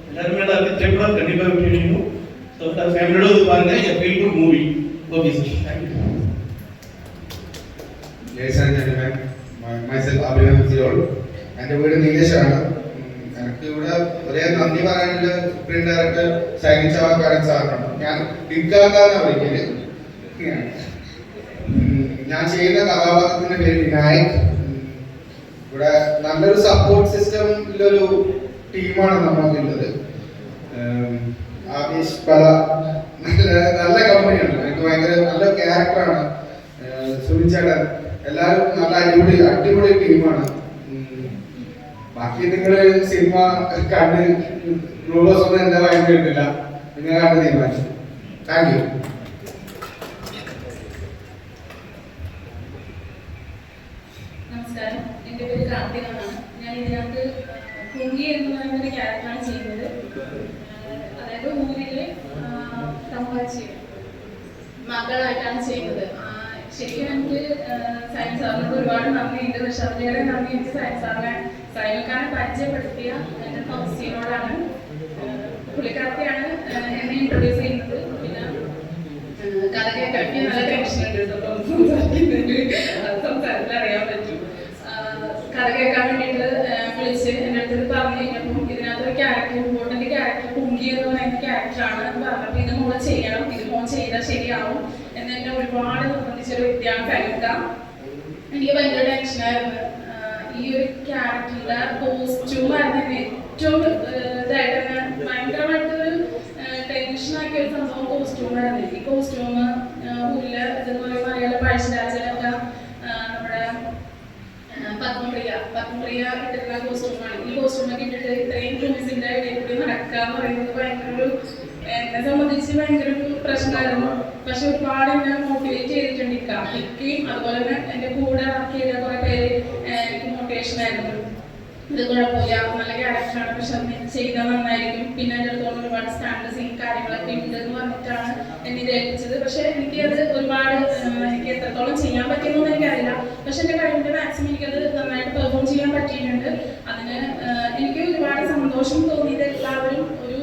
[SPEAKER 14] எல்லாருமே எல்லாருக்கும் திரைப்படம் கண்டிப்பாக விட்டுணும். ஸோ ஃபேமிலியோட வந்து பாருங்க. Feel good movie. Okay sir, thank you.
[SPEAKER 15] Ladies and gentlemen, myself Abhinav Sirol. എൻ്റെ വീട് നീലേശ്വരാണ്. എനിക്ക് ഇവിടെ ഒരേ നന്ദി പറയാനുള്ള പ്രിന്റ് ഡയറക്ടർ ഷൈനി ചവാക്കാരൻ സാറിനാണ്. ഞാൻ ബിഗ്ഗാക്കാന്നാണ് വിളിക്കല്. ഞാൻ ചെയ്യുന്ന കഥാപാത്രത്തിന്റെ പേര് വിനായക്. ഇവിടെ നല്ലൊരു സപ്പോർട്ട് സിസ്റ്റമിലൊരു ടീമാണ് നമുക്കുള്ളത്. ആദേശ് പല നല്ല കമ്പനിയാണ്. എനിക്ക് ഭയങ്കര നല്ല ക്യാരക്ടറാണ്. സുനിച്ചേട്ടൻ എല്ലാവരും നല്ല അടിപൊളി ടീമാണ്. ബാക്കി നിങ്ങൾ സിനിമ കണ്ട് റൂളേഴ്സ് ഒന്നും എന്റെ വായിച്ചു കിട്ടില്ല. നിങ്ങൾ കണ്ട് തീരുമാനിച്ചു. Thank you.
[SPEAKER 5] നമസ്കാരം, എൻ്റെ പേര് കാർത്തിക എന്നാണ്. ഞാൻ ഇതിനകത്ത് കുങ്കി എന്ന് പറയുന്ന ഒരു ക്യാരക്ടറാണ് ചെയ്യുന്നത്. അതായത് ഊരിലെ തമ്പാച്ചി മകളായിട്ടാണ് ചെയ്യുന്നത്. ശരിക്കും എനിക്ക് സൈൻ സാറിനോട് ഒരുപാട് നന്ദിയുണ്ട്. പക്ഷെ അതിലേറെ നന്ദി എനിക്ക് സൈൻ സാറിനെ പരിചയപ്പെടുത്തിയ എൻ്റെ ഫൗസിയോടാണ്. പുള്ളിക്കാരത്തെയാണ് എന്നെ ഇൻട്രൊഡ്യൂസ് ചെയ്യുന്നത്. പിന്നെ കഥ കേൾക്കാൻ നല്ല ടെൻഷൻ ഉണ്ട്. സംസാരത്തിൽ അറിയാൻ പറ്റും. കഥ കേൾക്കാൻ വേണ്ടിയിട്ട് വിളിച്ച് എൻ്റെ അടുത്ത് പറഞ്ഞു കഴിഞ്ഞപ്പോൾ ഇതിനകത്തൊരു ക്യാരക്ടർ, ഇമ്പോർട്ടൻ്റ് ക്യാരക്ടർ കുങ്കി എന്ന് പറയുന്ന ക്യാരക്ടറാണ് പറഞ്ഞപ്പോൾ ഇത് മോളെ ചെയ്യണം, ഇത് മോൾ ചെയ്താൽ ശരിയാവും എന്നെ ഒരുപാട് നിർബന്ധിച്ചൊരു വ്യക്തിയാണ് ഫെലുക്ക. എനിക്ക് ഭയങ്കര ടെൻഷനായിരുന്നു. ഈ ഒരു ക്യാരക്ടറിന്റെ കോസ്റ്റ്യൂമായിരുന്നു എന്നെ ഏറ്റവും ഇതായിട്ട് തന്നെ ഭയങ്കരമായിട്ടൊരു ടെൻഷനാക്കിയ ഒരു സംഭവം കോസ്റ്റ്യൂമായിരുന്നു. ഈ കോസ്റ്റ്യൂം പുല്ല് ഇതെന്ന് പറയുമ്പോൾ അറിയാലോ, പഴശ്ശിരാജനൊക്കെ നമ്മുടെ പത്മപ്രിയ ഇട്ടിരുന്ന കോസ്റ്റ്യൂമാണ്. ഈ കോസ്റ്റ്യൂമൊക്കെ ഇട്ടിട്ട് ഇത്രയും ക്രൂസിന്റെ ഇടയിൽ കൂടി നടക്കുക എന്ന് പറയുന്നത് ഭയങ്കര ഒരു, എന്നെ സംബന്ധിച്ച് ഭയങ്കര ഒരു പ്രശ്നമായിരുന്നു. പക്ഷെ ഒരുപാട് എന്നെ മോട്ടിവേറ്റ് ചെയ്തിട്ടുണ്ട് ഇക്കയും അതുപോലെ തന്നെ എൻ്റെ കൂടെ വർക്ക് ചെയ്ത കുറെ പേര് എനിക്ക് മോട്ടിവേഷൻ ആയിരുന്നു. ഇത് കുഴപ്പമില്ല, നല്ല ക്യാരക്ടറാണ്, പക്ഷെ അത് ചെയ്താൽ നന്നായിരിക്കും. പിന്നെ എൻ്റെ അടുത്തോളം ഒരുപാട് സ്റ്റാൻഡ് സീൻ കാര്യങ്ങളൊക്കെ ഉണ്ട് എന്ന് പറഞ്ഞിട്ടാണ് എന്നെ ഇത് ഏൽപ്പിച്ചത്. പക്ഷെ എനിക്ക് അത് ഒരുപാട് എനിക്ക് എത്രത്തോളം ചെയ്യാൻ പറ്റുമെന്നൊന്നും എനിക്കറിയില്ല. പക്ഷെ എൻ്റെ കഴിവിൻ്റെ മാക്സിമം എനിക്കത് നന്നായിട്ട് പെർഫോം ചെയ്യാൻ പറ്റിയിട്ടുണ്ട്. അതിന് എനിക്ക് ഒരുപാട് സന്തോഷം തോന്നിയത് എല്ലാവരും ഒരു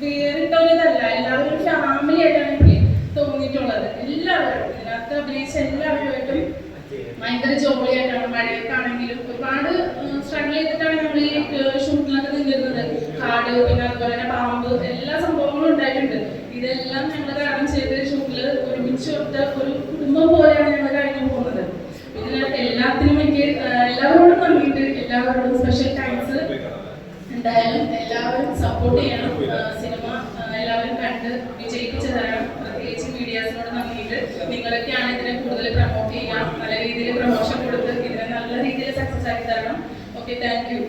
[SPEAKER 5] വേറിട്ടൊരിതല്ല, എല്ലാവരും ഒരു ഫാമിലി ആയിട്ടാണ് എനിക്ക് തോന്നിയിട്ടുള്ളത്. എല്ലാവരും ഇതിനകത്ത് അഭിനയിച്ച എല്ലാവരുമായിട്ടും ഭയങ്കര ജോളിയായിട്ടാണ്. മഴയൊക്കെയാണെങ്കിലും ഒരുപാട് സ്ട്രഗിൾ ചെയ്തിട്ടാണ് നമ്മൾ ഈ ഷൂട്ടിലൊക്കെ നിന്നിരുന്നത്. കാട്, പിന്നെ അതുപോലെ തന്നെ പാമ്പ്, എല്ലാ സംഭവങ്ങളും ഉണ്ടായിട്ടുണ്ട്. ഇതെല്ലാം ഞങ്ങൾ കാരണം ചെയ്ത് ഷൂട്ടിൽ ഒരുമിച്ച് ഒറ്റ ഒരു കുടുംബം പോലെയാണ് ഞങ്ങൾ കഴിഞ്ഞു പോകുന്നത്. ഇതിന് എല്ലാത്തിനും എനിക്ക് എല്ലാവരോടും നന്ദിയുണ്ട്. എല്ലാവരോടും സ്പെഷ്യൽ താങ്ക്സ്. എന്തായാലും എല്ലാവരും സപ്പോർട്ട് ചെയ്യണം. സിനിമ എല്ലാവരും കണ്ട് വിജയിപ്പിച്ചു തരണം. പ്രത്യേകിച്ച് മീഡിയാസിനോട് നന്ദിയുണ്ട്. നിങ്ങളൊക്കെയാണ് ഇതിനെ കൂടുതൽ പ്രൊമോട്ട് ചെയ്യാം, നല്ല രീതിയിൽ പ്രൊമോഷൻ കൊടുത്ത് ഇതിനെ നല്ല രീതിയിൽ സക്സസ് ആക്കി തരണം. Okay, thank you.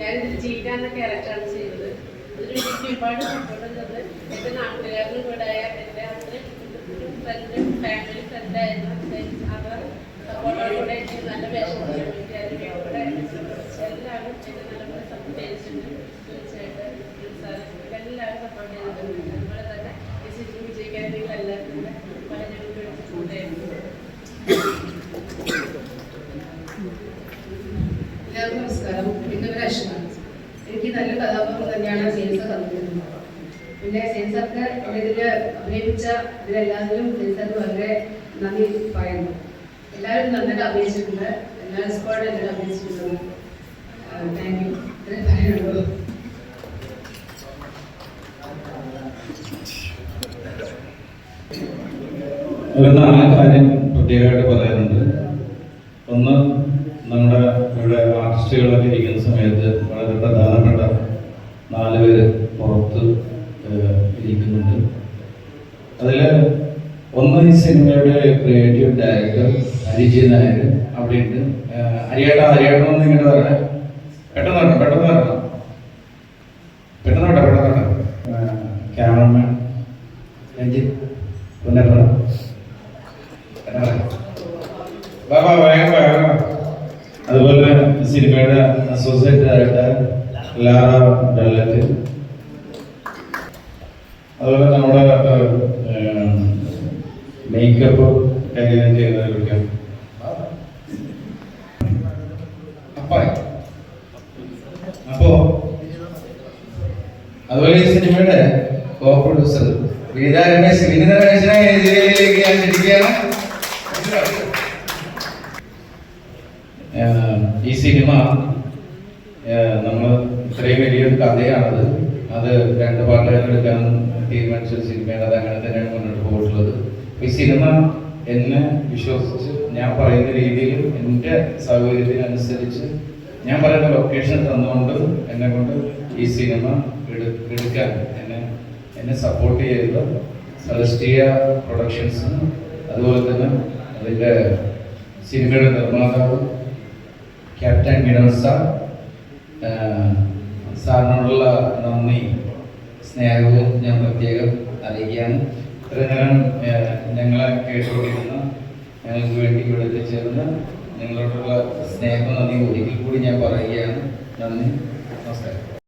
[SPEAKER 16] ഞാനിതിൽ ജീവ എന്ന ക്യാരക്ടറാണ് ചെയ്യുന്നത്. ഇതിൽ എനിക്ക് ഒരുപാട് സപ്പോർട്ട് ഉള്ളത് എൻ്റെ നാട്ടുകാരുടെ കൂടെ എൻ്റെ ഫ്രണ്ട് ഫാമിലി ഫ്രണ്ടായിരുന്നു. അവർ സപ്പോർട്ടോടുകൂടെ എനിക്ക് നല്ല വേഷം ചെയ്യാൻ വേണ്ടി അതിൻ്റെ കൂടെ എല്ലാവരും എന്നെ നല്ലപോലെ സപ്പോർട്ട് ചെയ്തിട്ടുണ്ട്. തീർച്ചയായിട്ടും സാറ് എല്ലാവരും സപ്പോർട്ട് ചെയ്തിട്ടുണ്ട്. അതുപോലെ തന്നെ ഈ സിനിമ വിജയിക്കാൻ നിങ്ങൾ എല്ലാവരും കൂടെ പല ഞങ്ങൾക്ക് വേണ്ടി സപ്പോർട്ട് ചെയ്യുന്നുണ്ട്.
[SPEAKER 17] എല്ലാവർക്കും നമസ്കാരം. എൻ്റെ പേര് അശ്വന. എനിക്ക് നല്ല കഥാപാത്രം തന്നെയാണ് സെയിൽസ് തന്നിരുന്നത്. പിന്നെ സെയിൽസൊക്കെ ഇതിൽ അഭിനയിപ്പിച്ച ഇതിലെല്ലാത്തിലും സെയിൽസൊക്കെ വളരെ നന്ദി പറയുന്നു. എല്ലാവരും നന്നായിട്ട് അഭിനയിച്ചിട്ടുണ്ട്. എല്ലാ സ്ക്വാഡ് എല്ലാവരും അഭിനയിച്ചിട്ടുണ്ട്. Thank you. ഇത്രയും പറയാനുള്ളൂ.
[SPEAKER 1] ഒരു 4 കാര്യം പ്രത്യേകമായിട്ട് പറയാനുണ്ട്. ഒന്ന്, നമ്മുടെ ഇവിടെ ആർട്ടിസ്റ്റുകളൊക്കെ ഇരിക്കുന്ന സമയത്ത് വളരെ പ്രധാനപ്പെട്ട 4 പേര് പുറത്ത് ഇരിക്കുന്നുണ്ട്. അതിൽ ഒന്ന് ഈ സിനിമയുടെ ക്രിയേറ്റീവ് ഡയറക്ടർ അരിജി നായർ അവിടെയുണ്ട്. ഹരിയേട്ടൻ ഇങ്ങോട്ട് വരണേ, പെട്ടെന്ന് വരണം. ക്യാമറമാൻ രഞ്ജിത്ത് പുന്നപ്പുറ, അതുപോലെ സിനിമയുടെ അസോസിയേറ്റ് ഡയറക്ടർ ലാറ ഡല്ലറ്റ്, അതുപോലെ നമ്മുടെ മേക്കപ്പ് കൈകാര്യം ചെയ്യുന്നവരൊക്കെ. അപ്പോ അതുപോലെ ഈ സിനിമയുടെ കോ പ്രൊഡ്യൂസർ വിനീത രമേശിനെ ഇതിലേക്ക് ഞാൻ ക്ഷണിക്കുകയാണ്. ഈ സിനിമ നമ്മൾ ഇത്രയും വലിയൊരു കഥയാണത്. അത് 2 പാർട്ടായിട്ട് എടുക്കാൻ തീരുമാനിച്ച സിനിമയാണ്. അത് അങ്ങനെ തന്നെയാണ് മുന്നോട്ട് പോയിട്ടുള്ളത്. ഈ സിനിമ എന്നെ വിശ്വസിച്ച് ഞാൻ പറയുന്ന രീതിയിൽ എൻ്റെ സൗകര്യത്തിനനുസരിച്ച് ഞാൻ പറയുന്ന ലൊക്കേഷൻ തന്നുകൊണ്ട് എന്നെ കൊണ്ട് ഈ സിനിമ എടുക്കാൻ എന്നെ സപ്പോർട്ട് ചെയ്ത സെലസ്റ്റിയ പ്രൊഡക്ഷൻസിന്, അതുപോലെ തന്നെ അതിൻ്റെ സിനിമയുടെ നിർമ്മാതാവ് ക്യാപ്റ്റൻ വിനോദ് സാറിനോടുള്ള നന്ദി സ്നേഹവും ഞാൻ പ്രത്യേകം അറിയിക്കുകയാണ്. ഇത്ര നേരം ഞങ്ങളെ കേട്ടുകൊണ്ടിരുന്ന, ഞങ്ങൾക്ക് വേണ്ടി ഇവിടെ എത്തിച്ചേർന്ന് നിങ്ങളോടുള്ള സ്നേഹം നന്ദി ഒരിക്കൽ കൂടി ഞാൻ പറയുകയാണ്. നന്ദി, നമസ്കാരം.